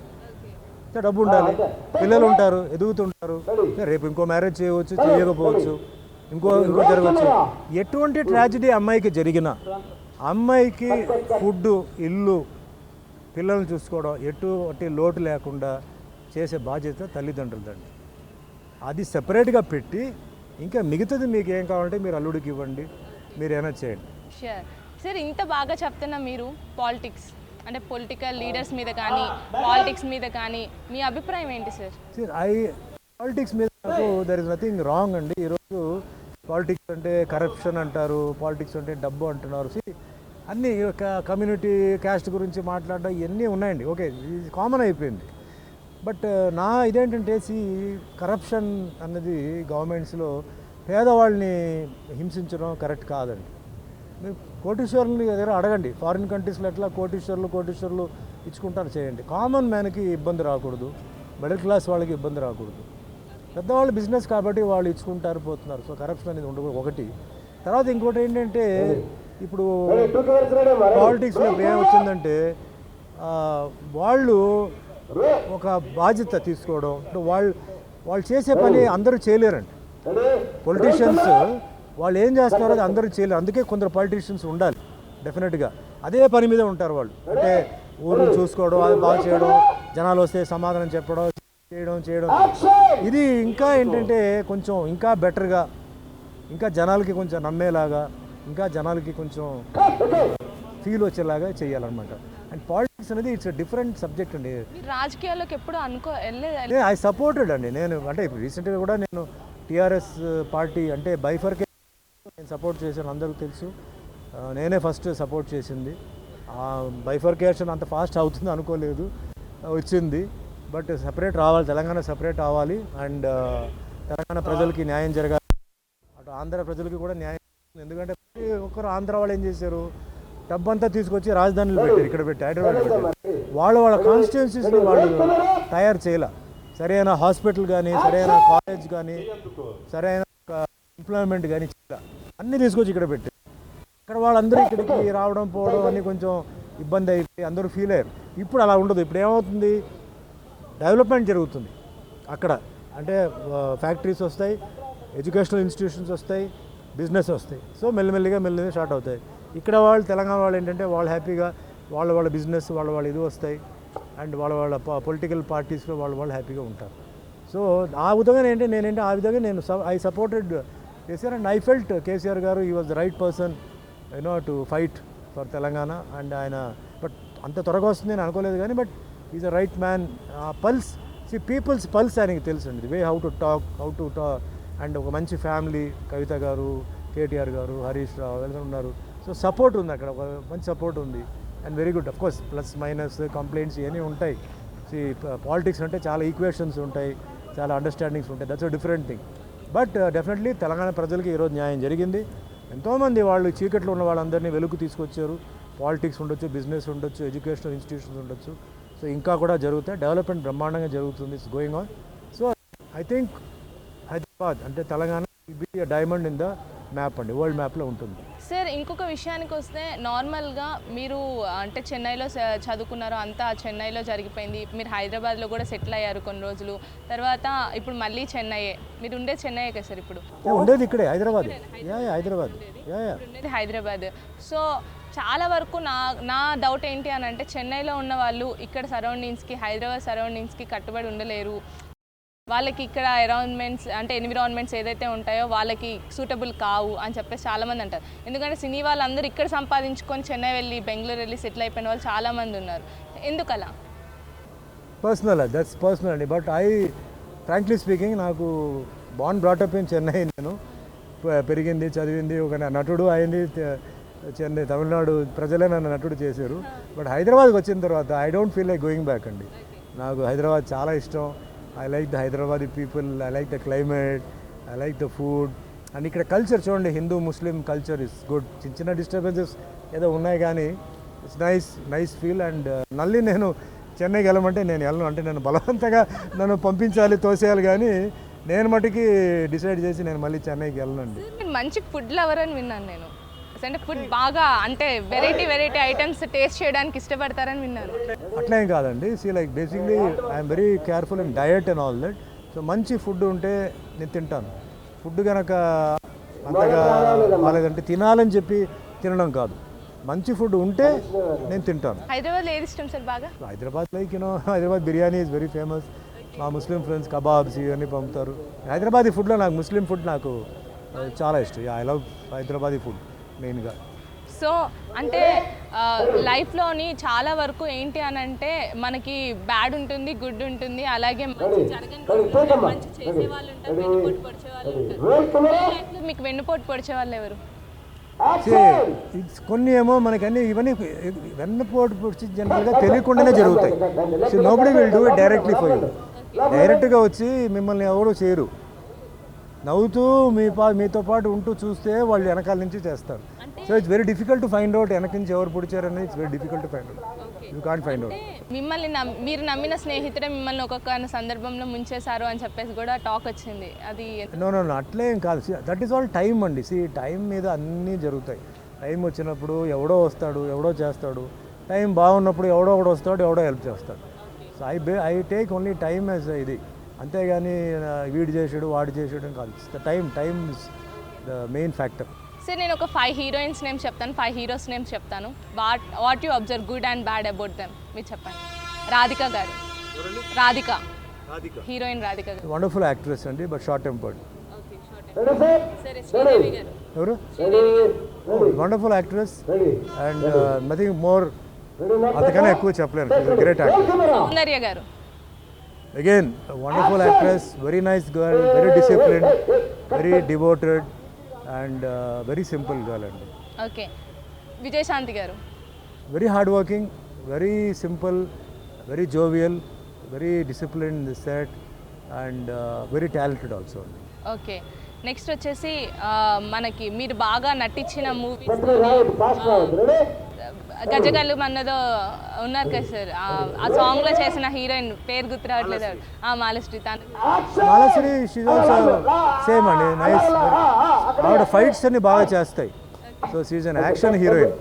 డబ్బు ఉండాలి, పిల్లలు ఉంటారు, ఎదుగుతుంటారు, రేపు ఇంకో మ్యారేజ్ చేయవచ్చు, చేయకపోవచ్చు, ఇంకో జరగవచ్చు. ఎటువంటి ట్రాజడీ అమ్మాయికి జరిగినా అమ్మాయికి ఫుడ్, ఇల్లు, పిల్లల్ని చూసుకోవడం ఎటువంటి లోటు లేకుండా చేసే బాధ్యత తల్లిదండ్రులదండి. అది సెపరేట్గా పెట్టి ఇంకా మిగతాది మీకు ఏం కావాలంటే మీరు అల్లుడికి ఇవ్వండి, మీరు ఏమైనా చేయండి. షూర్ సార్, ఇంత బాగా చెప్తున్నా మీరు పాలిటిక్స్ అంటే పొలిటికల్ లీడర్స్ మీద కానీ పాలిటిక్స్ మీద కానీ మీ అభిప్రాయం ఏంటి సార్? పాలిటిక్స్ మీద నాకు దర్ ఇస్ నథింగ్ రాంగ్ అండి. ఈరోజు పాలిటిక్స్ అంటే కరప్షన్ అంటారు, పాలిటిక్స్ అంటే డబ్బు అంటున్నారు. అన్నీ కమ్యూనిటీ క్యాస్ట్ గురించి మాట్లాడడం ఇవన్నీ ఉన్నాయండి. ఓకే, ఇది కామన్ అయిపోయింది. బట్ నా ఇదేంటంటే కరప్షన్ అన్నది గవర్నమెంట్స్లో పేదవాళ్ళని హింసించడం కరెక్ట్ కాదండి. మీరు కోటీశ్వరుని దగ్గర అడగండి, ఫారిన్ కంట్రీస్లో ఎట్లా కోటీశ్వరులు ఇచ్చుకుంటారు, చేయండి. కామన్ మ్యాన్కి ఇబ్బంది రాకూడదు, మిడిల్ క్లాస్ వాళ్ళకి ఇబ్బంది రాకూడదు. పెద్దవాళ్ళు బిజినెస్ కాబట్టి వాళ్ళు ఇచ్చుకుంటారు, పోతున్నారు. సో కరప్షన్ అనేది ఉండకూడదు ఒకటి. తర్వాత ఇంకోటి ఏంటంటే, ఇప్పుడు పాలిటిక్స్లో ఏం వచ్చిందంటే వాళ్ళు ఒక బాధ్యత తీసుకోవడం, ఇప్పుడు వాళ్ళు చేసే పని అందరూ చేయలేరండి. పొలిటీషియన్స్ వాళ్ళు ఏం చేస్తున్నారో అది అందరూ చేయలేరు. అందుకే కొందరు పొలిటీషియన్స్ ఉండాలి డెఫినెట్గా. అదే పని మీద ఉంటారు వాళ్ళు. అంటే ఊరిని చూసుకోవడం, అది బాగా చేయడం, జనాలు వస్తే సమాధానం చెప్పడం, చేయడం. ఇది ఇంకా ఏంటంటే కొంచెం ఇంకా బెటర్గా, ఇంకా జనాలకి కొంచెం నమ్మేలాగా, ఇంకా జనాలకి కొంచెం ఫీల్ వచ్చేలాగా చేయాలన్నమాట. అండ్ పాలిటిక్స్ అనేది ఇట్స్ డిఫరెంట్ సబ్జెక్ట్ అండి. రాజకీయాల్లోకి ఎప్పుడు ఐ సపోర్టెడ్ అండి. నేను అంటే ఇప్పుడు రీసెంట్గా కూడా నేను టీఆర్ఎస్ పార్టీ అంటే బైఫర్కేషన్ నేను సపోర్ట్ చేశాను, అందరికీ తెలుసు. నేనే ఫస్ట్ సపోర్ట్ చేసింది. బైఫర్కేషన్ అంత ఫాస్ట్ అవుతుంది అనుకోలేదు, వచ్చింది. బట్ సపరేట్ రావాలి, తెలంగాణ సపరేట్ అవ్వాలి. అండ్ తెలంగాణ ప్రజలకి న్యాయం జరగాలి, అటు ఆంధ్ర ప్రజలకి కూడా న్యాయం. ఎందుకంటే ప్రతి ఒక్కరు ఆంధ్ర వాళ్ళు ఏం చేశారు, డబ్బంతా తీసుకొచ్చి రాజధానిలో పెట్టారు, ఇక్కడ పెట్టి హైదరాబాద్ పెట్టారు. వాళ్ళ కాన్స్టిట్యున్సీస్ని వాళ్ళు తయారు చేయాల. సరైన హాస్పిటల్ కానీ, సరైన కాలేజ్ కానీ, సరైన ఎంప్లాయ్మెంట్ కానీ చేయాల. అన్నీ తీసుకొచ్చి ఇక్కడ పెట్టారు. ఇక్కడ వాళ్ళందరూ ఇక్కడికి రావడం పోవడం అన్నీ కొంచెం ఇబ్బంది అయిపోయి అందరూ ఫీల్ అయ్యారు. ఇప్పుడు అలా ఉండదు. ఇప్పుడు ఏమవుతుంది, డెవలప్మెంట్ జరుగుతుంది అక్కడ. అంటే ఫ్యాక్టరీస్ వస్తాయి, ఎడ్యుకేషనల్ ఇన్స్టిట్యూషన్స్ వస్తాయి, బిజినెస్ వస్తాయి. సో మెల్లిమెల్లిగా స్టార్ట్ అవుతాయి. ఇక్కడ వాళ్ళు తెలంగాణ వాళ్ళు ఏంటంటే వాళ్ళు హ్యాపీగా వాళ్ళ బిజినెస్ వాళ్ళ ఇది వస్తాయి, అండ్ వాళ్ళ పొలిటికల్ పార్టీస్లో వాళ్ళు హ్యాపీగా ఉంటారు. సో ఆ విధంగా నేనేంటి ఆ విధంగా నేను I supported KCR, and I felt KCR గారు ఈ was the right person to fight for Telangana. And ఆయన బట్ అంత త్వరగా వస్తుంది నేను అనుకోలేదు కానీ, but is a right man. Pulse people's pulse ఆయనకి తెలుసు అండి, the way how to talk. And ఒక మంచి ఫ్యామిలీ, కవిత గారు, కేటీఆర్ గారు, హరీష్ రావు వీళ్ళందరూ ఉన్నారు. సో సపోర్ట్ ఉంది అక్కడ, ఒక మంచి సపోర్ట్ ఉంది. And very good. Of course plus minus complaints ఇవన్నీ ఉంటాయి. పాలిటిక్స్ అంటే చాలా ఈక్వేషన్స్ ఉంటాయి, చాలా అండర్స్టాండింగ్స్ ఉంటాయి. That's a different thing. But definitely Telangana ప్రజలకి ఈరోజు న్యాయం జరిగింది. ఎంతోమంది వాళ్ళు చీకట్లో ఉన్న వాళ్ళందరినీ వెలుగు తీసుకొచ్చారు. పాలిటిక్స్ ఉండొచ్చు, బిజినెస్ ఉండొచ్చు, ఎడ్యుకేషనల్ ఇన్స్టిట్యూషన్స్ ఉండొచ్చు. సో ఇంకా కూడా జరుగుతాయి. డెవలప్మెంట్ బ్రహ్మాండంగా జరుగుతుంది. It's going on. So I think Hyderabad అంటే Telangana be diamond in the map అండి, వరల్డ్ మ్యాప్లో ఉంటుంది. సార్ ఇంకొక విషయానికి వస్తే, నార్మల్గా మీరు అంటే చెన్నైలో చదువుకున్నారు, అంతా చెన్నైలో జరిగిపోయింది. మీరు హైదరాబాద్లో కూడా సెటిల్ అయ్యారు కొన్ని రోజులు. తర్వాత ఇప్పుడు మళ్ళీ చెన్నైయే. మీరు ఉండేది చెన్నైయే కదా సార్ ఇప్పుడు? ఉండేది ఇక్కడే హైదరాబాద్. ఉండేది హైదరాబాద్. సో చాలా వరకు నా డౌట్ ఏంటి అని అంటే, చెన్నైలో ఉన్న వాళ్ళు ఇక్కడ సరౌండింగ్స్కి, హైదరాబాద్ సరౌండింగ్స్కి కట్టుబడి ఉండలేరు. వాళ్ళకి ఇక్కడ ఎన్విరాన్మెంట్స్ ఏదైతే ఉంటాయో వాళ్ళకి సూటబుల్ కావు అని చెప్పేసి చాలామంది అంటారు. ఎందుకంటే సినీ వాళ్ళందరూ ఇక్కడ సంపాదించుకొని చెన్నై వెళ్ళి, బెంగళూరు వెళ్ళి సెటిల్ అయిపోయిన వాళ్ళు చాలామంది ఉన్నారు. ఎందుకలా? దట్స్ పర్సనల్ అండి. బట్ ఫ్రాంక్లీ స్పీకింగ్, నాకు బ్రాటప్ ఇన్ చెన్నై. నేను పెరిగింది, చదివింది, ఒక నటుడు అయింది చెన్నై, తమిళనాడు ప్రజలే నన్ను నటుడు చేశారు. బట్ హైదరాబాద్కి వచ్చిన తర్వాత I don't feel like going back అండి. నాకు హైదరాబాద్ చాలా ఇష్టం. I like the Hyderabadi people, I like the climate, I like the food. And ఇక్కడ కల్చర్ చూడండి, హిందూ ముస్లిం కల్చర్ ఇస్ గుడ్. చిన్న డిస్టర్బెన్సెస్ ఏదో ఉన్నాయి కానీ ఇట్స్ నైస్ ఫీల్. అండ్ మళ్ళీ నేను చెన్నైకి వెళ్ళమంటే నేను వెళ్ళను. అంటే నేను బలవంతంగా నన్ను పంపించాలి, తోసేయాలి, కానీ నేను మటుకి డిసైడ్ చేసి నేను మళ్ళీ చెన్నైకి వెళ్ళనండి. మంచి ఫుడ్ లవర్ అని విన్నాను నేను. అంటే ఫుడ్ బాగా, అంటే వెరైటీ ఐటమ్స్ టేస్ట్ చేయడానికి ఇష్టపడతారని విన్నాను. అట్లా ఏం కాదండి. Like basically I'm very careful in diet and all that. So మంచి ఫుడ్ ఉంటే నేను తింటాను. ఫుడ్ కనుక అంతగా బాగాలేదంటే తినాలని చెప్పి తినడం కాదు, మంచి ఫుడ్ ఉంటే నేను తింటాను. హైదరాబాద్లో ఏది ఇష్టం సార్ బాగా? Hyderabad like Hyderabad biryani is very famous. మా ముస్లిం ఫ్రెండ్స్ కబాబ్స్ ఇవన్నీ పంపుతారు. హైదరాబాదీ ఫుడ్లో నాకు ముస్లిం ఫుడ్ నాకు చాలా ఇష్టం. ఐ లవ్ హైదరాబాదీ ఫుడ్ మెయిన్గా. సో అంటే లైఫ్లోని చాలా వరకు ఏంటి అని అంటే, మనకి బ్యాడ్ ఉంటుంది, గుడ్ ఉంటుంది, అలాగే మంచి చేసే వాళ్ళు ఉంటారు, వెన్నుపోటు పొడిచే వాళ్ళు ఉంటారు. మీకు వెన్నుపోటు పొడిచే వాళ్ళు ఎవరు? కొన్ని ఏమో మనకన్నీ ఇవన్నీ వెన్నుపోటు పొడిచి జనరల్గా తెలియకుండానే జరుగుతాయి. So nobody will do it directly for you. డైరెక్ట్గా వచ్చి మిమ్మల్ని ఎవరు చేయరు. నవ్వుతూ మీతో పాటు ఉంటూ చూస్తే వాళ్ళు వెనకాల నుంచి చేస్తారు. So it's very difficult to find out వెనక నుంచి ఎవరు పొడిచారని. It's very difficult to find out. You can't find out. మిమ్మల్ని మీరు నమ్మిన స్నేహితుడే మిమ్మల్ని ఒక్కొక్క సందర్భంలో ముంచేశారు అని చెప్పేసి కూడా టాక్ వచ్చింది. అది నో అట్లేం కాదు. దట్ ఈస్ ఆల్ టైం అండి. టైం మీద అన్నీ జరుగుతాయి. టైం వచ్చినప్పుడు ఎవడో వస్తాడు, ఎవడో చేస్తాడు. టైం బాగున్నప్పుడు ఎవడో ఒకడు వస్తాడు, ఎవడో హెల్ప్ చేస్తాడు. So I take only time as ఇది. అంతేగాని వీడు చేసాడు, వాడు చేసాడు అని కాదు. Time is the main factor. Sir నేను ఒక 5 హీరోయిన్స్ నేమ్స్ చెప్తాను, 5 హీరోస్ నేమ్స్ చెప్తాను. What you observe good and bad about them మీరు చెప్పండి. రాధిక గారు. హీరోయిన్ రాధిక గారు వండర్ఫుల్ యాక్ట్రెస్ అండి, బట్ షార్ట్ టెంపర్డ్. ఎవరు? Wonderful actress and nothing more, అంతకన్నా ఎక్కువ చెప్పలేను. Great actress. సౌందర్య గారు. Again, a wonderful actress, very nice girl, very disciplined, very devoted, and very simple girl. Okay. Vijayashanti garu. Very hardworking, very simple, very jovial, very disciplined in the set, and very talented also. Okay. Next వచ్చేసి మనకి మీరు బాగా నటించిన movie గజగల్లు మన్నదో ఉన్నారు కదా sir, ఆ సాంగ్లో చేసిన హీరోయిన్ పేరు గుర్తు రావట్లేదు. మాలశ్రీ. సేమ్ అండి, నైస్. ఆవిడ ఫైట్స్ అన్ని బాగా చేస్తాయి. So she's an action heroine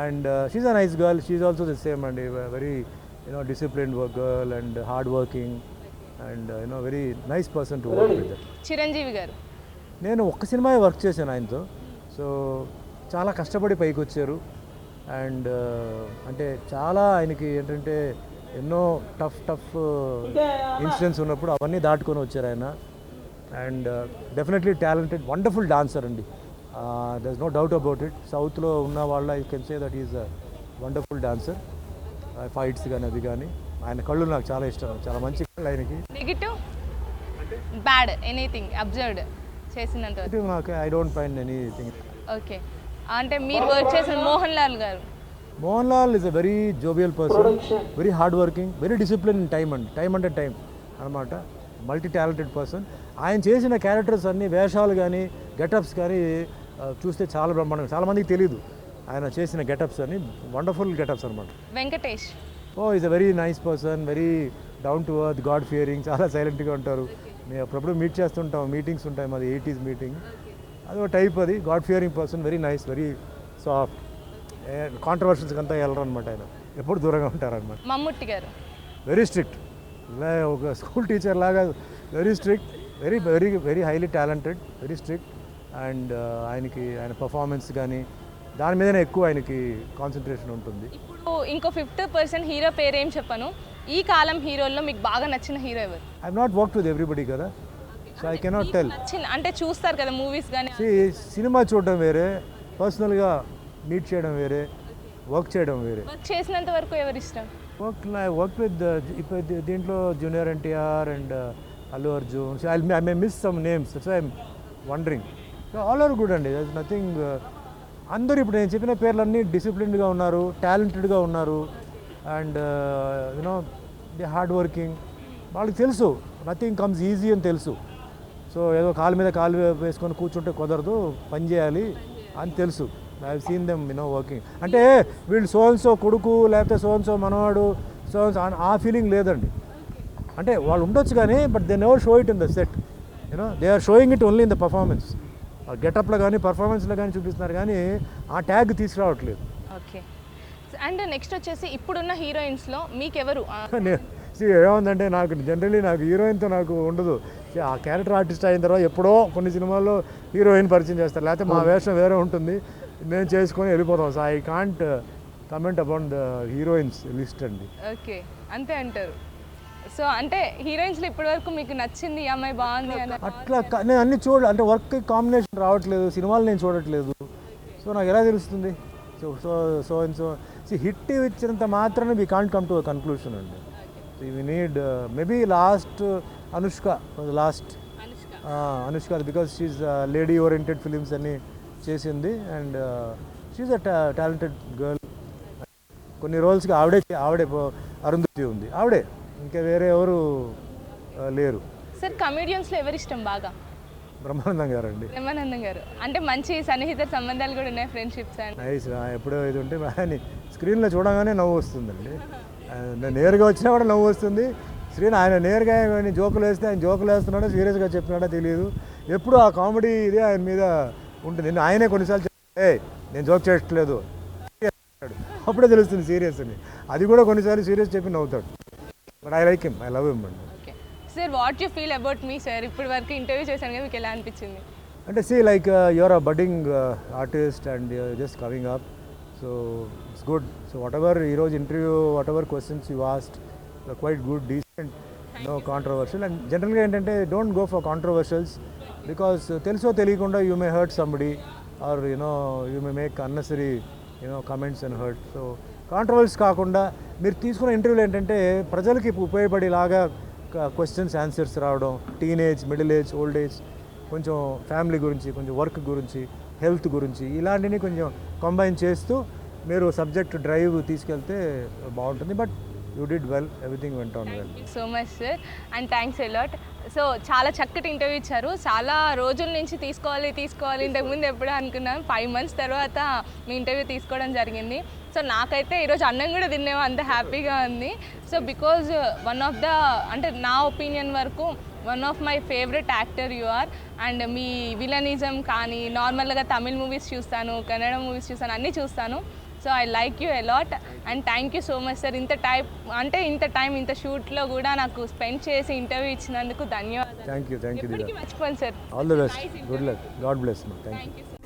and she's a nice girl. She's also the same అండి, very disciplined girl and hard working and very nice person to work with. Chiranjeevi garu. నేను ఒక్క సినిమా వర్క్ చేశాను ఆయనతో. So చాలా కష్టపడి పైకి వచ్చారు. అండ్ అంటే చాలా ఆయనకి ఏంటంటే ఎన్నో టఫ్ ఇన్సిడెంట్స్ ఉన్నప్పుడు అవన్నీ దాటుకొని వచ్చారు ఆయన. And definitely talented, wonderful dancer అండి. There is no doubt about it. సౌత్లో ఉన్న వాళ్ళ you can say that is a wonderful dancer. Fights కానీ అది కానీ, ఆయన కళ్ళు నాకు చాలా ఇష్టం, చాలా మంచి కళ్ళు ఆయనకి. నెగిటివ్ బ్యాడ్ ఎనీథింగ్ అబ్జర్వ్డ్ చేసినంత వరకు? నాకు I don't find anything. Okay, అంటే మీరు వర్క్ చేసిన Mohan Lal garu? Mohan Lal is a very jovial person, very hard working, very discipline in time అంటే టైం అనమాట. Multi talented person. ఆయన చేసిన క్యారెక్టర్స్ అన్ని, వేషాలు కానీ గెటప్స్ కానీ చూస్తే చాలా బ్రహ్మాండంగా, చాలామందికి తెలియదు ఆయన చేసిన గెటప్స్ అని. వండర్ఫుల్ గెటప్స్ అనమాట. Venkatesh? Is a very nice person, very down to earth, God Fearing, చాలా సైలెంట్గా ఉంటారు. మేము అప్పుడప్పుడు మీట్ చేస్తుంటాం, మీటింగ్స్ ఉంటాయి, మాది 80s మీటింగ్, అది ఒక టైప్. అది god fearing person, very nice, very soft. కాంట్రవర్షియల్స్కి అంతా వెళ్ళరు అనమాట ఆయన, ఎప్పుడు దూరంగా ఉంటారనమాట. మమ్ముట్టి గారు? వెరీ స్ట్రిక్ట్, ఒక స్కూల్ టీచర్ లాగా very strict, very very very highly talented, very strict. And ఆయన పర్ఫార్మెన్స్ కానీ దాని మీదనే ఎక్కువ ఆయనకి కాన్సన్ట్రేషన్ ఉంటుంది. ఇప్పుడు ఇంకో 5th పర్సన్ హీరో పేరు ఏం చెప్పను, ఈ కాలం హీరోల్లో మీకు బాగా నచ్చిన హీరో ఎవరు? I have not worked with everybody కదా, సో ఐ కెనాట్ టెల్. నచ్చిన అంటే చూస్తారు కదా మూవీస్ కానీ. సినిమా చూడడం వేరే, పర్సనల్గా మీట్ చేయడం వేరే, వర్క్ చేయడం వేరే. వర్క్ చేసినంత వరకు ఎవరు ఇష్టం? వర్క్ విత్ ఇప్పుడు దీంట్లో junior NTR and Allu Arjun. So I may miss some names, so I'm wondering. So all are good అండి, దట్స్ నథింగ్. అందరూ ఇప్పుడు నేను చెప్పిన పేర్లన్నీ డిసిప్లిన్డ్గా ఉన్నారు, టాలెంటెడ్గా ఉన్నారు, and you know the hard working. వాళ్ళకి తెలుసు నథింగ్ కమ్స్ ఈజీ అని తెలుసు. సో ఏదో కాలు మీద కాలు వేసుకొని కూర్చుంటే కుదరదు, పని చేయాలి అని తెలుసు. I have seen them working. అంటే వీళ్ళు సో కొడుకు లేకపోతే సో మనవాడు ఆ ఫీలింగ్ లేదండి. అంటే వాళ్ళు ఉండొచ్చు కానీ, but they never show it in the set. They are showing it only in the performance. గెటప్లో కానీ పర్ఫార్మెన్స్లో కానీ చూపిస్తున్నారు కానీ ఆ ట్యాగ్ తీసుకురావట్లేదు. ఓకే, అండ్ నెక్స్ట్ వచ్చేసి ఇప్పుడున్న హీరోయిన్స్లో మీకెవరు? ఏముందంటే నాకు జనరలీ నాకు హీరోయిన్తో నాకు ఉండదు. ఆ క్యారెక్టర్ ఆర్టిస్ట్ అయిన తర్వాత ఎప్పుడో కొన్ని సినిమాల్లో హీరోయిన్ పరిచయం చేస్తారు, లేకపోతే మా వేషం వేరే ఉంటుంది, మేము చేసుకొని వెళ్ళిపోతాం. So I can't comment about the heroines list అండి. ఓకే, అంతే అంటారు. సో అంటే హీరోయిన్స్లో ఇప్పటివరకు మీకు నచ్చింది, ఈ అమ్మాయి బాగుంది అని అట్లా నేను అన్ని అంటే వర్క్ కాంబినేషన్ రావట్లేదు, సినిమాలు నేను చూడట్లేదు, సో నాకు ఎలా తెలుస్తుంది? సో అండ్ సో హిట్ ఇచ్చినంత మాత్రాన we can't come to a conclusion అండి. So we need maybe last Anushka because she's lady oriented films అన్నీ చేసింది, and she's a talented girl. కొన్ని రోల్స్కి ఆవిడే అరుంధతి ఉంది, ఆవిడే, ఇంకా వేరే ఎవరు లేరు. సార్ కమెడియన్స్లో ఎవరు ఇష్టం బాగా? బ్రహ్మానందం గారు అండి. బ్రహ్మానందం గారు అంటే మంచి సన్నిహిత సంబంధాలు కూడా ఉన్నాయి, ఫ్రెండ్షిప్స్ అండ్ నైస్. ఎప్పుడో ఇది ఉంటే ఆయన స్క్రీన్లో చూడగానే నవ్వు వస్తుందండి. నేరుగా వచ్చినా కూడా నవ్వు వస్తుంది. ఆయన నేరుగా జోకులు వేస్తే ఆయన జోకులు వేస్తున్నాడో సీరియస్గా చెప్తున్నాడో తెలియదు. ఎప్పుడు ఆ కామెడీ ఇదే ఆయన మీద ఉంటుంది. ఆయనే కొన్నిసార్లు నేను జోక్ చేయట్లేదు అప్పుడే తెలుస్తుంది సీరియస్ అని. అది కూడా కొన్నిసార్లు సీరియస్ చెప్పి నవ్వుతాడు. But I like him, I love him అండి. Okay sir, what you feel about me sir? ఇప్పటి వరకు ఇంటర్వ్యూ చేశాను కదా, మీకు ఎలా అనిపించింది? అంటే like you're a budding artist and just coming up, so it's good. So ఈరోజు interview questions you asked quite good, decent, no controversial. And జనరల్గా ఏంటంటే don't go for controversials, because తెలుసో తెలియకుండా you may hurt somebody or you may make unnecessary comments and hurt. So controversies కాకుండా మీరు తీసుకున్న ఇంటర్వ్యూలు ఏంటంటే ప్రజలకి ఉపయోగపడేలాగా క్వశ్చన్స్ ఆన్సర్స్ రావడం, teenage, middle age, old age, కొంచెం ఫ్యామిలీ గురించి, కొంచెం వర్క్ గురించి, హెల్త్ గురించి, ఇలాంటివి కొంచెం కంబైన్ చేస్తూ మీరు సబ్జెక్ట్ డ్రైవ్ తీసుకెళ్తే బాగుంటుంది. But you did well, everything went on well. So much sir, and thanks allot. So చాలా చక్కటి ఇంటర్వ్యూ ఇచ్చారు. చాలా రోజుల నుంచి తీసుకోవాలి ఇంతకుముందు ఎప్పుడో అనుకున్నాను, 5 months తర్వాత మీ ఇంటర్వ్యూ తీసుకోవడం జరిగింది. సో నాకైతే ఈరోజు అన్నం కూడా తినేవా, అంత హ్యాపీగా ఉంది. So because one of the అంటే నా ఒపీనియన్ వరకు one of my favourite actor you are. And మీ విలనిజం కానీ, నార్మల్గా తమిళ్ మూవీస్ చూస్తాను, కన్నడ మూవీస్ చూస్తాను, అన్నీ చూస్తాను. So I like you a lot and thank you so much sir. ఇంత టైం ఇంత షూట్లో కూడా నాకు స్పెండ్ చేసి ఇంటర్వ్యూ ఇచ్చినందుకు ధన్యవాదాలు. థ్యాంక్ యూ దివ్య. ఎప్పటికీ మర్చిపోను sir. All the best, good luck, God bless. Thank you. Thank you sir.